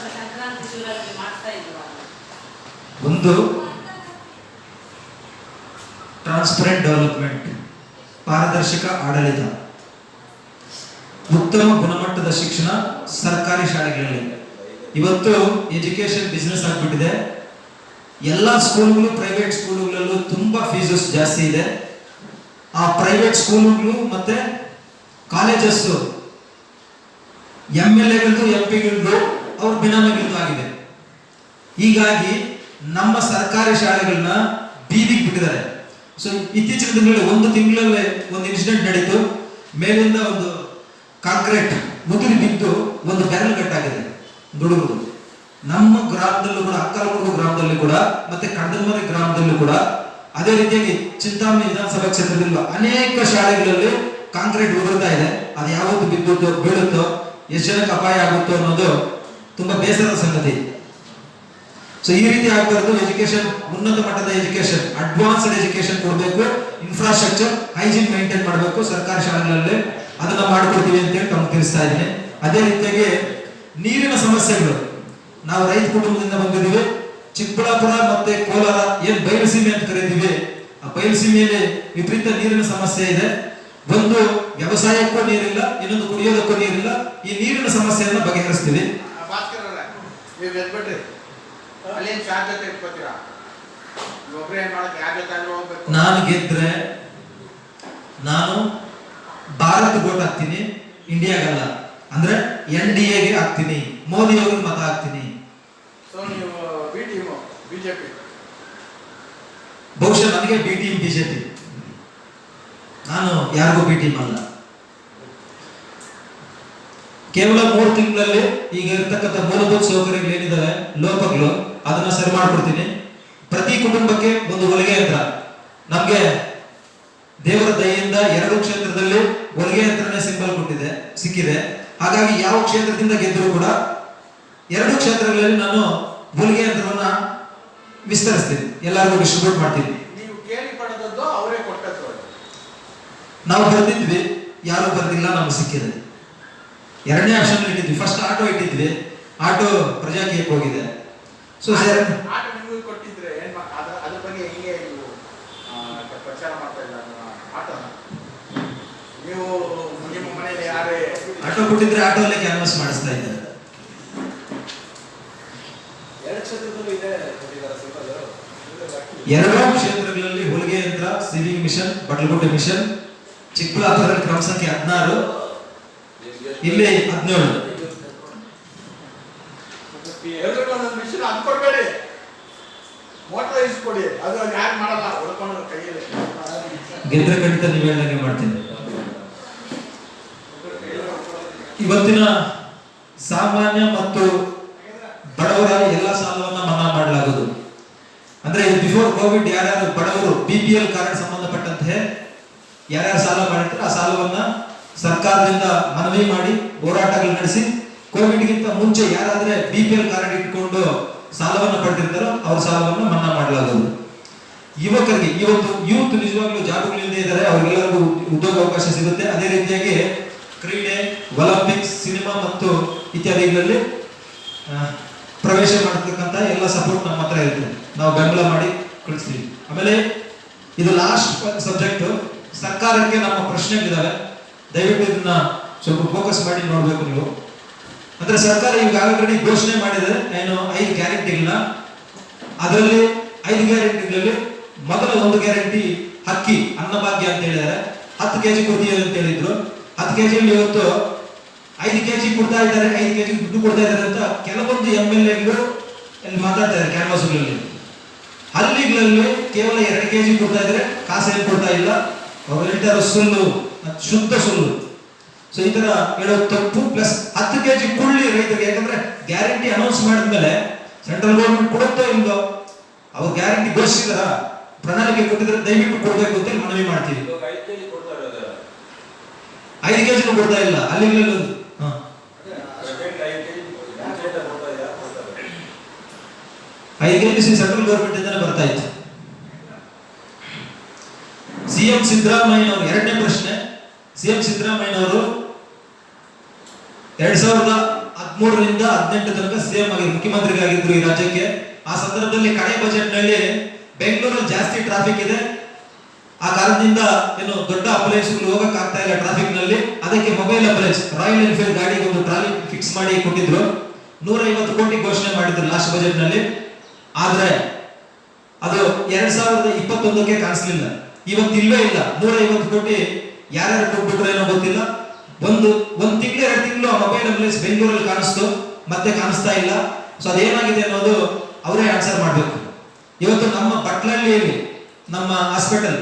ಸಂಕ್ರಾಂತಿ ಶಿವರಾತ್ರಿ ಮಾಡ್ತಾ ಇದ್ವಿ. ಒಂದು ಟ್ರಾನ್ಸ್ಪರೆಂಟ್ ಡೆವಲಪ್ಮೆಂಟ್, ಪಾರದರ್ಶಕ ಆಡಳಿತ, ಉತ್ತಮ ಗುಣಮಟ್ಟದ ಶಿಕ್ಷಣ ಸರ್ಕಾರಿ ಶಾಲೆಗಳಲ್ಲಿ. ಇವತ್ತು ಎಜುಕೇಶನ್ ಬಿಸ್ನೆಸ್ ಆಗ್ಬಿಟ್ಟಿದೆ. ಎಲ್ಲ ಸ್ಕೂಲ್ಗಳು, ಪ್ರೈವೇಟ್ ಸ್ಕೂಲ್ಗಳಲ್ಲೂ ತುಂಬಾ ಫೀಸಸ್ ಜಾಸ್ತಿ ಇದೆ. ಆ ಪ್ರೈವೇಟ್ ಸ್ಕೂಲ್ಗಳು ಮತ್ತೆ ಕಾಲೇಜಸ್ MLAಗಳದ್ದು MP ಗಳದ್ದು ಅವ್ರ ಬಿನಾಮಿಗಳದ್ದು ಆಗಿದೆ. ಹೀಗಾಗಿ ನಮ್ಮ ಸರ್ಕಾರಿ ಶಾಲೆಗಳನ್ನ ಬೀದಿಗೆ ಬಿಟ್ಟಿದ್ದಾರೆ. ಸೊ ಇತ್ತೀಚಿನ ದಿನಗಳಲ್ಲಿ ಒಂದು ತಿಂಗಳಲ್ಲೇ ಒಂದು ಇನ್ಸಿಡೆಂಟ್ ನಡೀತು. ಮೇಲಿಂದ ಒಂದು ಕಾಂಕ್ರೀಟ್ ಮುಗಿದು ಬಿದ್ದು ಒಂದು ಬ್ಯಾರಲ್ ಕಟ್ಟಾಗಿದೆ ಹುಡುಗರು. ನಮ್ಮ ಗ್ರಾಮದಲ್ಲೂ ಕೂಡ, ಅಕ್ಕಲಕೋಡು ಗ್ರಾಮದಲ್ಲಿ ಕೂಡ, ಮತ್ತೆ ಕಡದಮನೆ ಗ್ರಾಮದಲ್ಲೂ ಕೂಡ ಅದೇ ರೀತಿಯಾಗಿ ಚಿಂತಾಮಣಿ ವಿಧಾನಸಭಾ ಕ್ಷೇತ್ರದಲ್ಲಿ ಅನೇಕ ಶಾಲೆಗಳಲ್ಲಿ ಕಾಂಕ್ರೀಟ್ ಉದುರ್ತಾ ಇದೆ. ಅದು ಯಾವತ್ತು ಬಿದ್ದುತ್ತೋ ಬೀಳುತ್ತೋ, ಎಷ್ಟು ಜನಕ್ಕೆ ಅಪಾಯ ಆಗುತ್ತೋ ಅನ್ನೋದು ತುಂಬಾ ಬೇಸರದ ಸಂಗತಿ. ಸೊ ಈ ರೀತಿ ಆಗ್ಬಾರ್ದು. ಎಜುಕೇಶನ್, ಉನ್ನತ ಮಟ್ಟದ ಎಜುಕೇಶನ್, ಅಡ್ವಾನ್ಸ್ಡ್ ಎಜುಕೇಶನ್ ಕೊಡಬೇಕು, ಇನ್ಫ್ರಾಸ್ಟ್ರಕ್ಚರ್, ಹೈಜೀನ್ ಮೇಂಟೈನ್ ಮಾಡಬೇಕು ಸರ್ಕಾರಿ ಶಾಲೆಗಳಲ್ಲಿ. ಅದನ್ನ ಮಾಡ್ಕೊಡ್ತೀವಿ ಅಂತೇಳಿ ತಮ್ಗೆ ತಿಳಿಸ್ತಾ ಇದ್ದೀನಿ. ಅದೇ ರೀತಿಯಾಗಿ ನೀರಿನ ಸಮಸ್ಯೆಗಳು, ನಾವು ರೈತ ಕುಟುಂಬದಿಂದ ಬಂದಿದ್ದೀವಿ. ಚಿಕ್ಕಬಳ್ಳಾಪುರ ಮತ್ತೆ ಕೋಲಾರ ಏನ್ ಬಯಲುಸೀಮೆ ಅಂತ ಕರೀತೀವಿ, ಆ ಬಯಲುಸೀಮೆಯಲ್ಲಿ ವಿಪರೀತ ನೀರಿನ ಸಮಸ್ಯೆ ಇದೆ. ಒಂದು ವ್ಯವಸಾಯಕ್ಕೂ ನೀರಿಲ್ಲ, ಇನ್ನೊಂದು ಕುಡಿಯೋದಕ್ಕೂ ನೀರಿಲ್ಲ. ಈ ನೀರಿನ ಸಮಸ್ಯೆಯನ್ನ ಬಗೆಹರಿಸ್ತೀವಿ. ಭಾಸ್ಕರ್ ಅವರೇ, ನೀವು ಗೆದ್ಬಿಟ್ರಿ, ಅಲ್ಲೇನ್ ಚಾರ್ಜ್ ಜೊತೆ ಇಟ್ಕೋತೀರಾ? ಒಬ್ರು ಏನ್ ಮಾಡಕ್ ಯಾರ ಜೊತೆ ಆದ್ರೂ ಹೋಗ್ಬೇಕು. ನಾನು ಗೆದ್ರೆ ನಾನು ಭಾರತ್ ವೋಟ್ ಹಾಕ್ತೀನಿ, ಇಂಡಿಯಾಗಲ್ಲ. ಅಂದ್ರೆ NDAಗೆ ಹಾಕ್ತೀನಿ, ಮೋದಿ ಅವ್ರಿಗೆ ಮತ ಹಾಕ್ತೀನಿ. ಸೊ ನೀವು ಬಿ ಟೀಮು ಬಿಜೆಪಿ. ಬಹುಶಃ ನನಗೆ ಬಿ ಟೀಮ್ ಬಿಜೆಪಿ, ನಾನು ಯಾರಿಗೂ ಬಿ ಟೀಮ್ ಅಲ್ಲ. ಕೇವಲ 3 ತಿಂಗಳಲ್ಲಿ ಈಗ ಇರ್ತಕ್ಕಂಥ ಮೂಲಭೂತ ಸೌಕರ್ಯಗಳು ಏನಿದಾವೆ, ಲೋಪಗಳು, ಅದನ್ನ ಸರಿ ಮಾಡ್ಕೊಡ್ತೀನಿ. ಪ್ರತಿ ಕುಟುಂಬಕ್ಕೆ ಒಂದು ಹೊಲಿಗೆ ಯಂತ್ರ. ನಮ್ಗೆ ದೇವರ ದಯೆಯಿಂದ 2 ಕ್ಷೇತ್ರದಲ್ಲಿ ಹೊಲಿಗೆ ಯಂತ್ರನೇ ಸಿಂಬಲ್ ಸಿಕ್ಕಿದೆ. ಹಾಗಾಗಿ ಯಾವ ಕ್ಷೇತ್ರದಿಂದ ಗೆದ್ದರೂ ಕೂಡ 2 ಕ್ಷೇತ್ರಗಳಲ್ಲಿ ನಾನು ಹೊಲಿಗೆ ಯಂತ್ರವನ್ನ ವಿಸ್ತರಿಸ್ತೀನಿ, ಎಲ್ಲರಿಗೂ ಡಿಸ್ಟ್ರಿಬ್ಯೂಟ್ ಮಾಡ್ತೀನಿ. ನೀವು ಕೇಳಿ ಪಡೆದದ್ದು ಅವರೇ ಕೊಟ್ಟದ್ದು. ನಾವು ಬರ್ದಿದ್ವಿ, ಯಾರು ಬರ್ದಿಲ್ಲ, ನಮ್ಗೆ ಸಿಕ್ಕಿದೆ. 2ನೇ ಆಪ್ಷನ್ ಇಟ್ಟಿದ್ವಿ. ಫಸ್ಟ್ ಆಟೋ ಇಟ್ಟಿದ್ವಿ, ಆಟೋ ಪ್ರಜಾಕೀಯಕ್ಕೆ ಹೋಗಿದೆ. ಸೊ ಆಟ ನಿಮಗೆ ಕೊಟ್ಟಿದ್ರೆ ಏನ್ ಅದ್ರ ಬಗ್ಗೆ ಹೆಂಗೆ ನೀವು ಪ್ರಚಾರ ಮಾಡ್ತಾ ಇಲ್ಲ ಆಟೋನ? ನೀವು ನಿಮ್ಮ ಮನೆಯಲ್ಲಿ ಯಾರೇ ಆಟೋ ಕೊಟ್ಟಿದ್ರೆ ಆಟೋಲ್ಲೇ ಕ್ಯಾನ್ವಾಸ್ ಮಾಡಿಸ್ತಾ ಇದ್ದಾರೆ. 2 ಕ್ಷೇತ್ರಗಳಲ್ಲಿ ಹೊಲಿಗೆ ಯಂತ್ರ, ಸಿವಿಂಗ್ ಮಿಷನ್, ಬಟ್ಲಗುಡ್ಡೆ ಮಿಷನ್. ಚಿಕ್ಕಬಳ್ಳಾಪುರದಲ್ಲಿ ಕ್ರಮ ಸಂಖ್ಯೆ 16, ಇಲ್ಲಿ 17. ಎಲ್ರಿಗೂ ಒಂದೊಂದು ಮಿಷನ್ ಅದು ಕೊಡ್ಬೇಡಿ, ಮೋಟರ್ ಇಸ್ಕೊಡಿ, ಅದು ಯಾರು ಮಾಡಲ್ಲ, ಉಳ್ಕೊಂಡು ಕೈಯಲ್ಲಿ. ಗೆದ್ರೆ ಖಂಡಿತ ನೀವು ಹೇಳ್ದಂಗೆ ಮಾಡ್ತೀನಿ. ಇವತ್ತಿನ ಸಾಮಾನ್ಯ ಮತ್ತು ಬಡವರ ಎಲ್ಲ ಸಾಲವನ್ನ ಮನ್ನಾ ಮಾಡಲಾಗುವುದು. ಅಂದ್ರೆ ಬಿಫೋರ್ ಕೋವಿಡ್ ಯಾರ್ಯಾರು ಬಡವರು BPL ಕಾರ್ಡ್ ಸಂಬಂಧಪಟ್ಟಂತೆ ಯಾರ್ಯಾರು ಸಾಲ ಮಾಡಿರ್ತಾರೆ ಆ ಸಾಲವನ್ನ ಸರ್ಕಾರದಿಂದ ಮನವಿ ಮಾಡಿ ಹೋರಾಟಗಳು ನಡೆಸಿ, ಕೋವಿಡ್ಗಿಂತ ಮುಂಚೆ ಯಾರಾದ್ರೆ BPL ಕಾರ್ಡ್ ಇಟ್ಕೊಂಡು ಸಾಲವನ್ನು ಪಡೆದಿರ್ತಾರೋ ಅವ್ರ ಸಾಲವನ್ನು ಮನ್ನಾ ಮಾಡಲಾಗುವುದು. ಯುವಕರಿಗೆ ಇವತ್ತು ಯೂತ್ ನಿಜವಾಗ್ಲೂ ಜಾಗಗಳಿಲ್ಲದೆ ಇದ್ದಾರೆ, ಅವರಿಗೆಲ್ಲರಿಗೂ ಉದ್ಯೋಗ ಅವಕಾಶ ಸಿಗುತ್ತೆ. ಅದೇ ರೀತಿಯಾಗಿ ಕ್ರೀಡೆ, ಒಲಿಂಪಿಕ್ಸ್, ಸಿನಿಮಾ ಮತ್ತು ಇತ್ಯಾದಿಗಳಲ್ಲಿ ಪ್ರವೇಶ ಮಾಡತಕ್ಕಂಥ ಎಲ್ಲ ಸಪೋರ್ಟ್ ನಮ್ಮ ಹತ್ರ ಇರುತ್ತೆ, ನಾವು ಬೆಂಬಲ ಮಾಡಿ ಕಳಿಸ್ತೀವಿ. ಆಮೇಲೆ ಇದು ಲಾಸ್ಟ್ ಸಬ್ಜೆಕ್ಟ್. ಸರ್ಕಾರಕ್ಕೆ ನಮ್ಮ ಪ್ರಶ್ನೆಗಳಿದಾವೆ, ದಯವಿಟ್ಟು ಇದನ್ನ ಸ್ವಲ್ಪ ಫೋಕಸ್ ಮಾಡಿ ನೋಡ್ಬೇಕು ನೀವು. ಅಂದ್ರೆ ಸರ್ಕಾರ ಈಗ ಆಲ್ರೆಡಿ ಘೋಷಣೆ ಮಾಡಿದೆ ಏನು 5 ಗ್ಯಾರಂಟಿಗಳನ್ನ. ಅದರಲ್ಲಿ 5 ಗ್ಯಾರಂಟಿಗಳಲ್ಲಿ ಮೊದಲ 1 ಗ್ಯಾರಂಟಿ ಅಕ್ಕಿ ಅನ್ನಭಾಗ್ಯ ಅಂತ ಹೇಳಿದ್ದಾರೆ. 10 kg ಕೊಡ್ತೀವಿ ಅಂತ ಹೇಳಿದ್ರು. 10 kg ಇವತ್ತು 5 kg ಕೊಡ್ತಾ ಇದ್ದಾರೆ, 5 kg ದುಡ್ಡು ಕೊಡ್ತಾ ಇದ್ದಾರೆ ಅಂತ ಕೆಲವೊಂದು MLAಗಳು ಇಲ್ಲಿ ಮಾತಾಡ್ತಾ ಇದ್ದಾರೆ ಕ್ಯಾನ್ವಾಸ್ಗಳಲ್ಲಿ. ಹಳ್ಳಿಗಳಲ್ಲಿ ಕೇವಲ 2 kg ಕೊಡ್ತಾ ಇದ್ದಾರೆ, ಕಾಸೇನು ಕೊಡ್ತಾ ಇಲ್ಲ. ಅವ್ರು ಹೇಳ್ತಾರೆ ಸುಳ್ಳು, ಶುದ್ಧ ಸುಳ್ಳು. ಸೊ ಈ ತರ ಹೇಳೋದು ತಪ್ಪು. ಪ್ಲಸ್ 10 kg ಕೊಳ್ಳಿ ರೈತರಿಗೆ, ಯಾಕಂದ್ರೆ ಗ್ಯಾರಂಟಿ ಅನೌನ್ಸ್ ಮಾಡಿದ್ಮೇಲೆ ಸೆಂಟ್ರಲ್ ಗೌರ್ಮೆಂಟ್ ಕೊಡುತ್ತೋ ಇಲ್ವೋ, ಅವ್ರು ಗ್ಯಾರಂಟಿ ಘೋಷಿಸಿದಾರ, ಪ್ರಣಾಳಿಕೆ ಕೊಟ್ಟಿದ್ರೆ ದಯವಿಟ್ಟು ಕೊಡ್ಬೇಕು ಅಂತ ಮನವಿ ಮಾಡ್ತೀವಿ. 5 kg ಕೊಡ್ತಾ ಇಲ್ಲ ಹಳ್ಳಿಗಳಲ್ಲಿ. 5 kg ಸೆಂಟ್ರಲ್ ಗೌರ್ಮೆಂಟ್ ಇಂದಾನೆ ಬರ್ತಾ ಇತ್ತು. CM ಸಿದ್ದರಾಮಯ್ಯ ಅವರು 2ನೇ ಪ್ರಶ್ನೆ. CM ಸಿದ್ದರಾಮಯ್ಯ ಅವರು 2013ರಿಂದ 18 ತನಕ CM ಆಗಿ ಮುಖ್ಯಮಂತ್ರಿಗಳಾಗಿದ್ರು ಈ ರಾಜ್ಯಕ್ಕೆ. ಆ ಸಂದರ್ಭದಲ್ಲಿ ಕಡೆ ಬಜೆಟ್ ನಲ್ಲಿ ಬೆಂಗಳೂರಲ್ಲಿ ಜಾಸ್ತಿ ಟ್ರಾಫಿಕ್ ಇದೆ, ಆ ಕಾರಣದಿಂದ ಏನು ದೊಡ್ಡ ಅಂಬುಲೆನ್ಸ್ಗಳು ಹೋಗಕ್ ಆಗ್ತಾ ಇಲ್ಲ ಟ್ರಾಫಿಕ್ ನಲ್ಲಿ. ಅದಕ್ಕೆ ಮೊಬೈಲ್ ಅಂಬುಲೆನ್ಸ್ ರಾಯಲ್ ಎನ್ಫೀಲ್ಡ್ ಗಾಡಿಗೆ ಒಂದು ಟ್ರಾಲಿ ಫಿಕ್ಸ್ ಮಾಡಿ ಕೊಟ್ಟಿದ್ರು. 150 ಕೋಟಿ ಘೋಷಣೆ ಮಾಡಿದ್ರು ಲಾಸ್ಟ್ ಬಜೆಟ್ ನಲ್ಲಿ. ಆದ್ರೆ ಅದು 2021ಕ್ಕೆ ಕಾಣಿಸ್ಲಿಲ್ಲ. ಇವತ್ತು ಇಲ್ಲವೇ ಇಲ್ಲ. 150 ಕೋಟಿ ಯಾರ್ಯಾರು ಕೊಟ್ಬಿಟ್ರು ಏನೋ ಗೊತ್ತಿಲ್ಲ. ಒಂದು ತಿಂಗಳು 2 ತಿಂಗಳು ಆ ಮೊಬೈಲ್ ಅಂಬುಲೆನ್ಸ್ ಬೆಂಗಳೂರಲ್ಲಿ ಕಾಣಿಸ್ತು, ಮತ್ತೆ ಕಾಣಿಸ್ತಾ ಇಲ್ಲ. ಸೊ ಅದೇನಾಗಿದೆ ಅನ್ನೋದು ಅವರೇ ಆನ್ಸರ್ ಮಾಡಬೇಕು. ಇವತ್ತು ನಮ್ಮ ಬಟ್ಲಹಳ್ಳಿಯಲ್ಲಿ ನಮ್ಮ ಹಾಸ್ಪಿಟಲ್,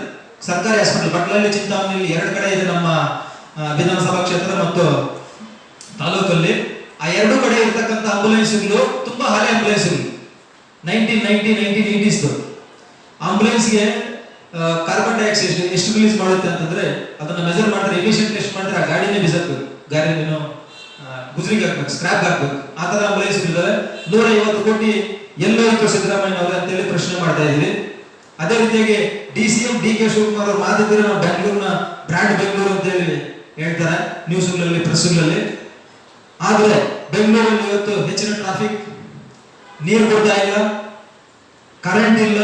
ಸರ್ಕಾರಿ ಹಾಸ್ಪಿಟಲ್ ಬಟ್ಲಹಳ್ಳಿ ಚಿಂತಾಮಣಿಯಲ್ಲಿ 2 ಕಡೆ ಇದೆ ನಮ್ಮ ವಿಧಾನಸಭಾ ಕ್ಷೇತ್ರ ಮತ್ತು ತಾಲೂಕಲ್ಲಿ. ಆ 2 ಕಡೆ ಇರತಕ್ಕಂಥ ಆಂಬುಲೆನ್ಸ್ಗಳು ತುಂಬಾ ಹಳೆ ಆಂಬುಲೆನ್ಸ್ಗಳು, 1980s ಆಂಬುಲೆನ್ಸ್ಗೆ ಕಾರ್ಬನ್ ಡೈಆಕ್ಸೈಡ್ ಎಷ್ಟು ರಿಲೀಸ್ ಮಾಡುತ್ತೆ ಅಂತಂದ್ರೆ ಅದನ್ನ ಮೆಜರ್ ಮಾಡಿದ್ರೆ, ಎಮಿಷನ್ ಟೆಸ್ಟ್ ಮಾಡಿದ್ರೆ ಆ ಗಾಡಿನೇ ಬಿಸಾಕ್ಬೇಕು, ಗಾಡಿನೇನು ಗುಜರಿಗೆ ಹಾಕ್ಬೇಕು, ಸ್ಕ್ರಾಪ್ ಹಾಕ್ಬೇಕು. ಆ ತರ ಆಂಬುಲೆನ್ಸ್ ಇದ್ದಾರೆ. 150 ಕೋಟಿ ಎಲ್ಲೋ ಇತ್ತು ಸಿದ್ದರಾಮಯ್ಯ ಅವರೇ ಅಂತೇಳಿ ಪ್ರಶ್ನೆ ಮಾಡ್ತಾ ಇದೀವಿ. ಅದೇ ರೀತಿಯಾಗಿ DCM DK ಶಿವಕುಮಾರ್ ಅವರು ಮಾತಿದ್ರೆ ನಾವು ಬೆಂಗಳೂರಿನ ಬ್ರ್ಯಾಂಡ್ ಬೆಂಗಳೂರು ಅಂತ ಹೇಳಿ ಹೇಳ್ತಾರೆ ನ್ಯೂಸ್ಗಳಲ್ಲಿ, ಪ್ರೆಸ್ಗಳಲ್ಲಿ. ಆದರೆ ಬೆಂಗಳೂರಲ್ಲಿ ಇವತ್ತು ಹೆಚ್ಚಿನ ಟ್ರಾಫಿಕ್, ನೀರು ಕೊಡ್ತಾ ಇಲ್ಲ, ಕರೆಂಟ್ ಇಲ್ಲ,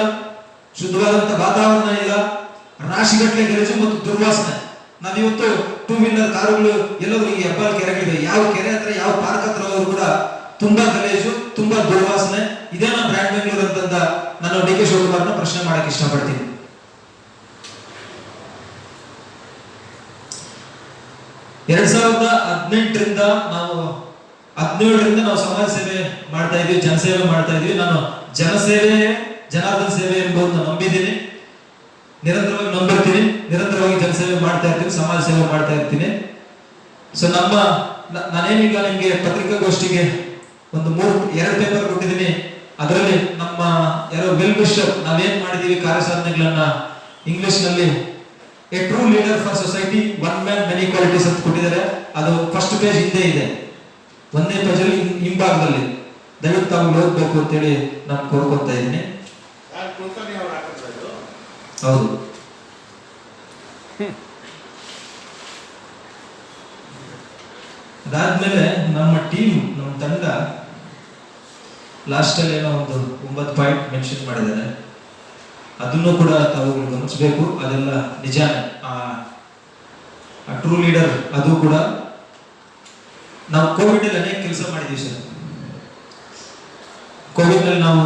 ಶುದ್ಧವಾದಂತ ವಾತಾವರಣ ಇಲ್ಲ, ರಾಶಿಗಟ್ಟಲೆ ಗಲೀಜು ಮತ್ತು ದುರ್ವಾಸನೆ. ನಾವಿವತ್ತು ಟೂ ವೀಲರ್ ಕಾರುಗಳು ಎಲ್ಲರೂ ಈ ಹೆಬ್ಬಾಳ ಕೆರೆಗಿದೆ, ಯಾವ ಕೆರೆ ಹತ್ರ ಯಾವ ಪಾರ್ಕ್ ಹತ್ರ ಹೋದ್ರು ಕೂಡ ತುಂಬಾ ಗಲೀಜು, ತುಂಬಾ ದುರ್ವಾಸನೆ. ಇದೇ ನಮ್ಮ ಬ್ರ್ಯಾಂಡ್ ಬೆಂಗಳೂರು ಅಂತಂದ ನಾನು ಡಿ ಕೆ ಶಿವಕುಮಾರ್ನ ಪ್ರಶ್ನೆ ಮಾಡಕ್ಕೆ ಇಷ್ಟಪಡ್ತೀನಿ. 2018ರಿಂದ ನಾವು 17ರಿಂದ ನಾವು ಸಮಾಜ ಸೇವೆ ಮಾಡ್ತಾ ಇದೀವಿ, ಜನಸೇವೆ ಮಾಡ್ತಾ ಇದೀವಿ. ನಾನು ಜನಸೇವೆ ಜನಾರ್ದನ ಸೇವೆ ಎಂಬುದನ್ನು ನಂಬಿದ್ದೀನಿ, ನಿರಂತರವಾಗಿ ನಂಬಿರ್ತೀನಿ, ನಿರಂತರವಾಗಿ ಜನಸೇವೆ ಮಾಡ್ತಾ ಇರ್ತೀನಿ, ಸಮಾಜ ಸೇವೆ ಮಾಡ್ತಾ ಇರ್ತೀನಿ. ಸೊ ನಾನೇನೀಗ ನಿಮ್ಗೆ ಪತ್ರಿಕಾಗೋಷ್ಠಿಗೆ ಒಂದು 2 ಪೇಪರ್ ಕೊಟ್ಟಿದ್ದೀನಿ. ಅದರಲ್ಲಿ ನಮ್ಮ ಯಾರೋ ವೆಲ್ ವಿಶರ್ ನಾವೇನ್ ಮಾಡಿದೀವಿ ಕಾರ್ಯಸಾಧನೆಗಳನ್ನ ಇಂಗ್ಲಿಷ್ ನಲ್ಲಿ A true leader for society, one man many qualities ಅಂತ ಕೊಟ್ಟಿದ್ದಾರೆ. ಅದು ಫಸ್ಟ್ ಪೇಜ್ ಹಿಂದೆ ಇದೆ, 1ನೇ ಪೇಜ್ ಅಲ್ಲಿ ಹಿಂಭಾಗದಲ್ಲಿ. ದಯವಿಟ್ಟು ತಾವು ಓದ್ಬೇಕು ಅಂತೇಳಿ ನಾನು ಕೋರ್ಕೊತಾ ಇದ್ದೀನಿ. ಹೌದು. ಅದಾದ್ಮೇಲೆ ನಮ್ಮ ಟೀಮ್, ನಮ್ಮ ತಂಡ ಲಾಸ್ಟ್ ಅಲ್ಲಿ ಏನೋ ಒಂದು 9 ಪಾಯಿಂಟ್ ಮೆನ್ಷನ್ ಮಾಡಿದ್ದಾರೆ. ಅದನ್ನು ಕೂಡ ತಾವು ಗಮನಿಸಬೇಕು. ಅದೆಲ್ಲ ನಿಜಾನೇ. ಟ್ರೂ ಲೀಡರ್ ಅದು ಕೂಡ ನಾವು ಕೋವಿಡ್ ಅಲ್ಲಿ ಅನೇಕ ಕೆಲಸ ಮಾಡಿದೀವಿ ಸರ್. ಕೋವಿಡ್ ನಲ್ಲಿ ನಾವು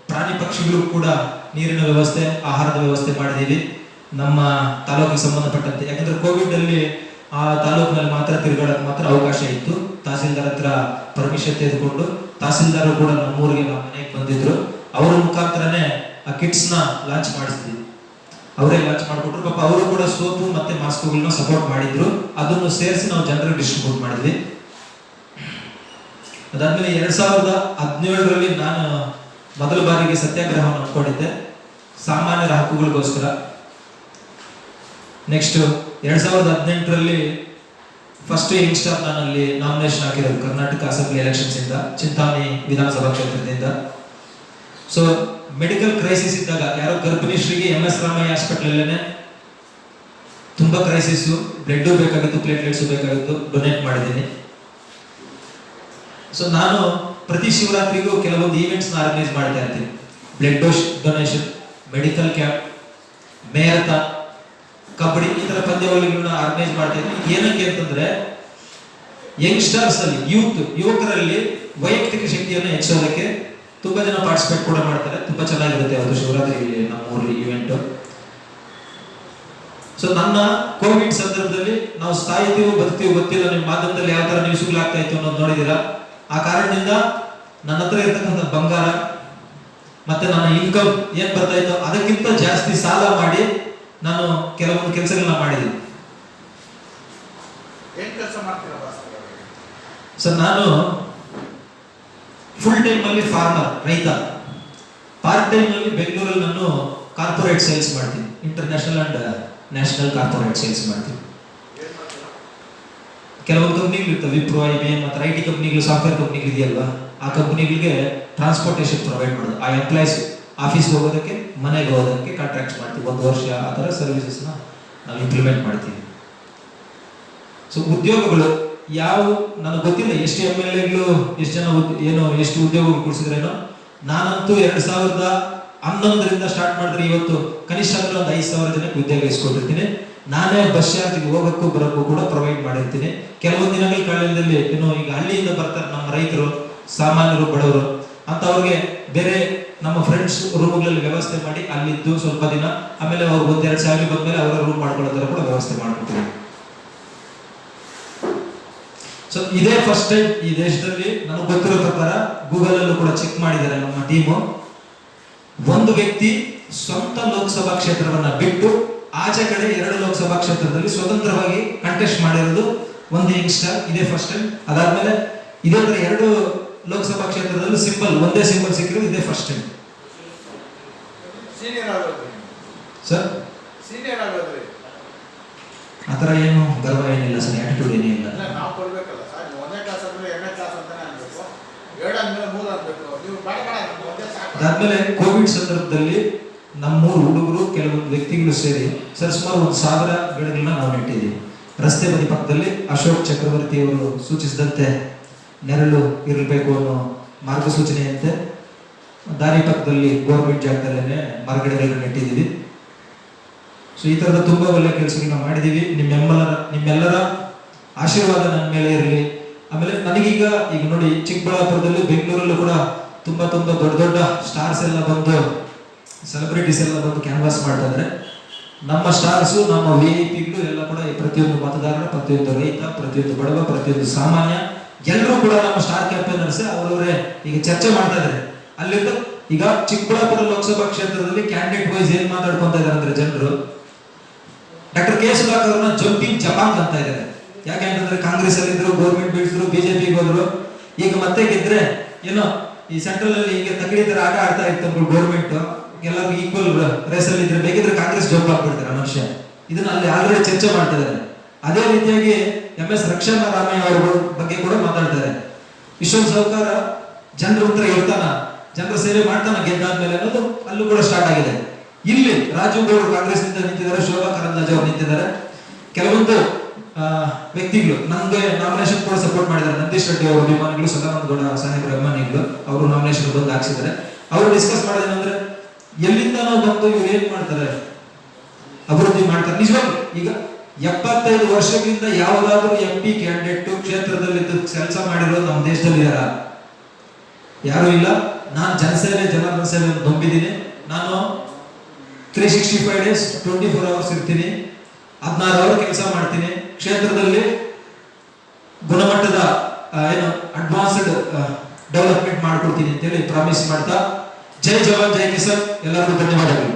ಪ್ರಾಣಿ ಪಕ್ಷಿಗಳು ಕೂಡ ನೀರಿನ ವ್ಯವಸ್ಥೆ, ಆಹಾರದ ವ್ಯವಸ್ಥೆ ಮಾಡಿದೀವಿ ನಮ್ಮ ತಾಲೂಕಿಗೆ ಸಂಬಂಧಪಟ್ಟಂತೆ. ಯಾಕಂದ್ರೆ ಕೋವಿಡ್ ಅಲ್ಲಿ ಆ ತಾಲೂಕಿನಲ್ಲಿ ಮಾತ್ರ ತಿರುಗಾಡಕ್ಕೆ ಮಾತ್ರ ಅವಕಾಶ ಇತ್ತು. ತಹಸೀಲ್ದಾರ್ ಹತ್ರ ಪರ್ಮಿಷನ್ ತೆಗೆದುಕೊಂಡು ತಹಸೀಲ್ದಾರ್ ಕೂಡ ನಮ್ಮೂರಿಗೆ ನಮ್ಮ ಮನೆಗೆ ಬಂದಿದ್ರು. ಅವರ ಮುಖಾಂತರನೇ ಆ ಕಿಟ್ಸ್ ನ ಲಾಂಚ್ ಮಾಡಿಸಿದ್ವಿ, ಅವರೇ ಲಾಂಚ್ ಮಾಡಿಕೊಟ್ರು. ಪಾಪ ಅವರು ಕೂಡ ಸೋಪು ಮತ್ತೆ ಮಾಸ್ಕ್ಗಳನ್ನ ಸಪೋರ್ಟ್ ಮಾಡಿದ್ರು. ಅದನ್ನು ಸೇರಿಸಿ ನಾವು ಜನರಿಗೆ ಡಿಸ್ಟ್ರಿಬ್ಯೂಟ್ ಮಾಡಿದ್ವಿ. ಅದಾದ್ಮೇಲೆ 2017ರಲ್ಲಿ ನಾನು ಮೊದಲ ಬಾರಿಗೆ ಸತ್ಯಾಗ್ರಹವನ್ನು ಹಮ್ಮಿಕೊಂಡಿದ್ದೆ ಸಾಮಾನ್ಯರ ಹಕ್ಕುಗಳಿಗೋಸ್ಕರ. ನೆಕ್ಸ್ಟ್ 2018ರಲ್ಲಿ ಫಸ್ಟ್ ಯಂಗ್ಸ್ಟರ್ ನಾನಲ್ಲಿ ನಾಮಿನೇಷನ್ ಹಾಕಿರೋದು ಕರ್ನಾಟಕ ಅಸೆಂಬ್ಲಿ ಎಲೆಕ್ಷನ್ಸ್ ಇಂದ, ಚಿಂತಾಮಣಿ ವಿಧಾನಸಭಾ ಕ್ಷೇತ್ರದಿಂದ. ಸೊ ಮೆಡಿಕಲ್ ಕ್ರೈಸಿಸ್ ಇದ್ದಾಗ, ಯಾರೋ ಗರ್ಭಿಣಿ ಶ್ರೀಗೆ MS ರಾಮಯ್ಯ ಹಾಸ್ಪಿಟಲ್ ಅಲ್ಲೇನೆ ತುಂಬಾ ಕ್ರೈಸಿಸ್, ಬ್ಲಡ್ ಬೇಕಾಗಿತ್ತು, ಪ್ಲೇಟ್ಲೆಟ್ಸ್ ಬೇಕಾಗಿತ್ತು, ಡೊನೇಟ್ ಮಾಡಿದ್ದೀನಿ. ಸೊ ನಾನು ಪ್ರತಿ ಶಿವರಾತ್ರಿಗೂ ಕೆಲವೊಂದು ಈವೆಂಟ್ಸ್ ನ ಆರ್ಗನೈಸ್ ಮಾಡ್ತಾ ಇರ್ತೀನಿ. Blood donation, medical camp, marathon, kabaddi, ಈ ತರ ಪಂದ್ಯಾವಳಿಗಳನ್ನ ಆರ್ಗನೈಸ್ ಮಾಡ್ತಾ ಇದ್ದೀನಿ. ಏನಕ್ಕೆ ಅಂತಂದ್ರೆ ಯಂಗ್ಸ್ಟರ್ಸ್ ಅಲ್ಲಿ, ಯುವಕರಲ್ಲಿ ವೈಯಕ್ತಿಕ ಶಕ್ತಿಯನ್ನು ಹೆಚ್ಚೋದಕ್ಕೆ ತುಂಬಾ ಜನ ಪಾರ್ಟಿಸಿಪೇಟ್ ಕೂಡ ಮಾಡ್ತಾರೆ. ತುಂಬಾ ಚೆನ್ನಾಗಿರುತ್ತೆ ಅವತ್ತು ಶಿವರಾತ್ರಿ ನಮ್ಮ ಊರಲ್ಲಿ ಈವೆಂಟ್. ಸೊ ನನ್ನ ಕೋವಿಡ್ ಸಂದರ್ಭದಲ್ಲಿ ನಾವು ಸಾಯ್ತೀವೋ ಬದುಕ್ತೀವೋ ಗೊತ್ತಿಲ್ಲ, ನಿಮ್ಮ ಮಾಧ್ಯಮದಲ್ಲಿ ಯಾವ ತರ ನ್ಯೂಸ್ಗಳಾಗ್ತಾ ಇತ್ತು ಅನ್ನೋದು ನೋಡಿದೀರಾ. ಆ ಕಾರಣದಿಂದ ನನ್ನ ಹತ್ರ ಇರ್ತಕ್ಕಂಥ ಬಂಗಾರ ಮತ್ತೆ ನನ್ನ ಇನ್ಕಮ್ ಏನ್ ಬರ್ತಾ ಇತ್ತು ಅದಕ್ಕಿಂತ ಜಾಸ್ತಿ ಸಾಲ ಮಾಡಿ ನಾನು ಕೆಲವೊಂದು ಕೆಲಸಗಳನ್ನ ಮಾಡಿದ್ದೀನಿ. ಸರ್ ನಾನು ಫುಲ್ ಟೈಮ್ ಅಲ್ಲಿ ಫಾರ್ಮರ್, ರೈತ. ಪಾರ್ಟ್ ಟೈಮ್ ಅಲ್ಲಿ ಬೆಂಗಳೂರಲ್ಲಿ ನಾನು ಕಾರ್ಪೊರೇಟ್ ಸೇಲ್ಸ್ ಮಾಡ್ತೀನಿ, international and national corporate sales ಮಾಡ್ತೀನಿ. ಕೆಲವೊಂದು ಕಂಪ್ನಿಗಳು ಇರ್ತವೆ, ವಿಪ್ರೋ, IBM ಮತ್ತು IT ಕಂಪ್ನಿಗಳು, ಸಾಫ್ಟ್ವೇರ್ ಕಂಪ್ನಿಗಳು ಇದೆಯಲ್ವಾ, ಆ ಕಂಪ್ನಿಗಳಿಗೆ ಟ್ರಾನ್ಸ್ಪೋರ್ಟೇಷನ್ ಪ್ರೊವೈಡ್ ಮಾಡೋದು. ಆ ಎಂಪ್ಲಾಯ್ಸ್ ಆಫೀಸ್ಗೆ ಹೋಗೋದಕ್ಕೆ ಮನೆಗೆ ಹೋಗೋದಕ್ಕೆ ಕಾಂಟ್ರಾಕ್ಟ್ಸ್ ಮಾಡ್ತೀವಿ. 1 ವರ್ಷ ಆ ಥರ ಸರ್ವಿಸಸ್ನ ನಾವು ಇಂಪ್ಲಿಮೆಂಟ್ ಮಾಡ್ತೀವಿ. ಸೊ ಉದ್ಯೋಗಗಳು ಯಾವ ನನಗೆ ಗೊತ್ತಿಲ್ಲ, ಎಷ್ಟು MLAಗಳು ಎಷ್ಟು ಜನ ಎಷ್ಟು ಉದ್ಯೋಗಗಳು ಕೊಡಿಸಿದ್ರೇನೋ. ನಾನಂತೂ 2011ರಿಂದ ಸ್ಟಾರ್ಟ್ ಮಾಡಿದ್ರೆ ಇವತ್ತು ಕನಿಷ್ಠ ಅಂದ್ರೆ ಒಂದು 5,000 ಜನಕ್ಕೆ ಉದ್ಯೋಗ ಇಸ್ಕೊಟ್ಟಿರ್ತೀನಿ. ನಾನೇ ಬಸ್ ಚಾರ್ಜ್ಗೆ ಹೋಗೋಕ್ಕೂ ಬರೋಕ್ಕೂ ಕೂಡ ಪ್ರೊವೈಡ್ ಮಾಡಿರ್ತೀನಿ. ಕೆಲವೊಂದು ದಿನಗಳ ಕಾಲದಲ್ಲಿ ಈಗ ಹಳ್ಳಿಯಿಂದ ಬರ್ತಾರೆ ನಮ್ಮ ರೈತರು, ಸಾಮಾನ್ಯರು, ಬಡವರು ಅಂತವ್ರಿಗೆ ಬೇರೆ ನಮ್ಮ ಫ್ರೆಂಡ್ಸ್ ರೂಮ್ಗಳಲ್ಲಿ ವ್ಯವಸ್ಥೆ ಮಾಡಿ ಅಲ್ಲಿದ್ದು ಸ್ವಲ್ಪ ದಿನ, ಆಮೇಲೆ ಅವ್ರು 1-2 ಸಾವಿರ ಬಂದ್ಮೇಲೆ ಅವರ ರೂಮ್ ಮಾಡ್ಕೊಳ್ಳೋ ಥರ ಕೂಡ ವ್ಯವಸ್ಥೆ ಮಾಡ್ಕೊಡ್ತೀವಿ. ಸೊ ಇದೇ ಫಸ್ಟ್ ಟೈಮ್ ಈ ದೇಶದಲ್ಲಿ ನನಗೆ ಗೊತ್ತಿರೋ ಪ್ರಕಾರ, ಗೂಗಲ್ ಅಲ್ಲೂ ಕೂಡ ಚೆಕ್ ಮಾಡಿದ್ದಾರೆ ನಮ್ಮ ಟೀಮು, ಒಂದು ವ್ಯಕ್ತಿ ಸ್ವಂತ ಲೋಕಸಭಾ ಕ್ಷೇತ್ರವನ್ನ ಬಿಟ್ಟು ಆಚೆ ಕಡೆ 2 ಲೋಕಸಭಾ ಕ್ಷೇತ್ರದಲ್ಲಿ ಸ್ವತಂತ್ರವಾಗಿ ಕಂಟೆಸ್ಟ್ ಮಾಡಿರೋದು ಒಂದು ಯಂಗ್ಸ್ಟರ್, ಇದೇ ಫಸ್ಟ್ ಟೈಮ್. ಅದಾದ್ಮೇಲೆ ಇದೇ ತರ 2 ಲೋಕಸಭಾ ಕ್ಷೇತ್ರದಲ್ಲಿ ಒಂದೇ ಸಿಂಬಲ್ ಸಿಕ್ಕಿರೋದು ಇದೇ ಫಸ್ಟ್ ಟೈಮ್. ಸರ್ ಆತರ ಏನು ಗರ್ವ ಏನಿಲ್ಲ ಸರ್, ಆಟಿಟ್ಯೂಡ್ ಏನಿಲ್ಲ. ಅದಾದ್ಮೇಲೆ ಕೋವಿಡ್ ಸಂದರ್ಭದಲ್ಲಿ ನಮ್ಮ 3 ಹುಡುಗರು ಕೆಲವೊಂದು ವ್ಯಕ್ತಿಗಳು ಸೇರಿ ಸರ್ ಸುಮಾರು 1,000 ಗಿಡಗಳನ್ನ ನಾವು ನೆಟ್ಟಿದ್ದೀವಿ. ರಸ್ತೆ ಬದಿ ಪಕ್ಕದಲ್ಲಿ ಅಶೋಕ್ ಚಕ್ರವರ್ತಿ ಅವರು ಸೂಚಿಸಿದಂತೆ ನೆರಳು ಇರಬೇಕು ಅನ್ನೋ ಮಾರ್ಗಸೂಚನೆಯಂತೆ ದಾರಿ ಪಕ್ಕದಲ್ಲಿ ಗೌರ್ಮೆಂಟ್ ಜಾಗದಲ್ಲೇ ಮರಗಿಡಗಳನ್ನು ನೆಟ್ಟಿದ್ದೀವಿ. ಸೊ ಈ ತರದ ತುಂಬಾ ಒಳ್ಳೆ ಕೆಲಸಗಳನ್ನ ಮಾಡಿದೀವಿ. ನಿಮ್ಮೆಲ್ಲರ ಆಶೀರ್ವಾದ ನನ್ನ ಮೇಲೆ ಇರಲಿ. ಆಮೇಲೆ ನನಗೀಗ ಈಗ ನೋಡಿ, ಚಿಕ್ಕಬಳ್ಳಾಪುರದಲ್ಲಿ, ಬೆಂಗಳೂರಲ್ಲೂ ಕೂಡ ತುಂಬಾ ದೊಡ್ಡ ದೊಡ್ಡ ಸ್ಟಾರ್ಸ್ ಎಲ್ಲ ಬಂದು, ಸೆಲೆಬ್ರಿಟೀಸ್ ಎಲ್ಲ ಬಂದು ಕ್ಯಾನ್ವಾಸ್ ಮಾಡ್ತಾ ಇದ್ದಾರೆ. ನಮ್ಮ ಸ್ಟಾರ್ಸು, ನಮ್ಮ VIP ಎಲ್ಲ ಕೂಡ ಪ್ರತಿಯೊಂದು ಮತದಾರ, ಪ್ರತಿಯೊಂದು ರೈತ, ಪ್ರತಿಯೊಂದು ಬಡವ, ಪ್ರತಿಯೊಂದು ಸಾಮಾನ್ಯ ಎಲ್ಲರೂ ಕೂಡ ನಮ್ಮ ಸ್ಟಾರ್ ಕ್ಯಾಂಪೇನರ್ಸ್ ಅವರವರೇ ಈಗ ಚರ್ಚೆ ಮಾಡ್ತಾ ಇದ್ದಾರೆ. ಅಲ್ಲಿಂದ ಈಗ ಚಿಕ್ಕಬಳ್ಳಾಪುರ ಲೋಕಸಭಾ ಕ್ಷೇತ್ರದಲ್ಲಿ ಕ್ಯಾಂಡಿಡೇಟ್ ವೈಸ್ ಏನ್ ಮಾತಾಡ್ಕೊಂತ ಇದ್ದಾರೆ ಅಂದ್ರೆ ಜನರು, ಡಾಕ್ಟರ್ ಕೆ ಸುಧಾಕರ್ ಅವ್ರನ್ನ ಜಂಪಿಂಗ್ ಜಪಾಂಗ್ ಅಂತ ಇದ್ದಾರೆ. ಯಾಕೆ ಅಂತಂದ್ರೆ ಕಾಂಗ್ರೆಸ್ ಅಲ್ಲಿ ಇದ್ರು, ಗೌರ್ಮೆಂಟ್ ಬೀಳ್ಸಿದ್ರು, ಬಿಜೆಪಿಗೆ ಹೋದ್ರು. ಈಗ ಮತ್ತೆ ಗೆದ್ರೆ ಏನೋ ಈ ಸೆಂಟ್ರಲ್ ಅಲ್ಲಿ ಈಗ ತಗಡಿ ತರ ಆಟ ಆಡ್ತಾ ಇತ್ತು ಗೌರ್ಮೆಂಟ್, ಎಲ್ಲರೂ ಈಕ್ವಲ್ ರೇಸ್ ಅಲ್ಲಿ ಇದ್ರೆ ಬೇಕಿದ್ರೆ ಕಾಂಗ್ರೆಸ್ ಜಂಪ್ ಆಗ್ಬಿಡ್ತಾರೆ ಮನುಷ್ಯ. ಇದನ್ನ ಅಲ್ಲಿ ಆಲ್ರೆಡಿ ಚರ್ಚೆ ಮಾಡ್ತಾ ಇದ್ದಾರೆ. ಅದೇ ರೀತಿಯಾಗಿ MS ರಕ್ಷಣಾ ರಾಮಯ್ಯ ಅವರ ಬಗ್ಗೆ ಕೂಡ ಮಾತಾಡ್ತಾರೆ. ವಿಶ್ವನ್ ಸಹಕಾರ ಜನರ ಹತ್ರ ಇರ್ತಾನ, ಜನರ ಸೇವೆ ಮಾಡ್ತಾನ ಗೆದ್ದಾದ್ಮೇಲೆ ಅನ್ನೋದು ಅಲ್ಲೂ ಕೂಡ ಸ್ಟಾರ್ಟ್ ಆಗಿದೆ. ಇಲ್ಲಿ ರಾಜು ಗೌಡ್ರು ಕಾಂಗ್ರೆಸ್ ನಿಂದ ನಿಂತಿದ್ದಾರೆ, ಶೋಭಾ ಕರಂದ್ಲಾಜೆ ಅವರು ನಿಂತಿದ್ದಾರೆ. ಕೆಲವೊಂದು ವ್ಯಕ್ತಿಗಳು ನಮ್ಗೆ ನಾಮಿನೇಷನ್ ಕೂಡ ಸಪೋರ್ಟ್ ಮಾಡಿದ್ದಾರೆ. ನಂದೀಶ್ ರೆಡ್ಡಿ ಅವರ ಅಭಿಮಾನಿಗಳು, ಸದಾನಂದ ಗೌಡ ಸಾಹೇಬ್ರ ಅಭಿಮಾನಿಗಳು, ಅವರು ನಾಮಿನೇಷನ್ ಬಂದು ಹಾಕ್ಸಿದ್ದಾರೆ. ಅವರು ಡಿಸ್ಕಸ್ ಮಾಡೋದೇನಂದ್ರೆ, ಎಲ್ಲಿಂದ ನಾವು ಬಂದು ಇವ್ರು ಏನ್ ಮಾಡ್ತಾರೆ, ಅಭಿವೃದ್ಧಿ ಮಾಡ್ತಾರೆ. ನಿಜವಾಗ್ಲು ಈಗ 75 ವರ್ಷಗಳಿಂದ ಯಾವುದಾದ್ರೂ MP ಕ್ಯಾಂಡಿಡೇಟ್ ಕ್ಷೇತ್ರದಲ್ಲಿ ಕೆಲಸ ಮಾಡಿರೋದು ನಮ್ಮ ದೇಶದಲ್ಲಿ ಯಾರು ಇಲ್ಲ. ನಾನು ಜನಸೇವೆ, ಜನರ ಸೇವೆ ನಂಬಿದ್ದೀನಿ. ನಾನು 365 days 24 hours ಇರ್ತೀನಿ, 16 ಅವರ್ ಕೆಲಸ ಮಾಡ್ತೀನಿ. ಕ್ಷೇತ್ರದಲ್ಲಿ ಗುಣಮಟ್ಟದ ಏನು ಅಡ್ವಾನ್ಸ್ಡ್ ಡೆವಲಪ್ಮೆಂಟ್ ಮಾಡ್ಕೊಡ್ತೀನಿ ಅಂತೇಳಿ ಪ್ರಾಮಿಸ್ ಮಾಡ್ತಾ, ಜೈ ಜವಾನ್ ಜೈ ಕಿಸಾನ್, ಎಲ್ಲರಿಗೂ ಧನ್ಯವಾದಗಳು.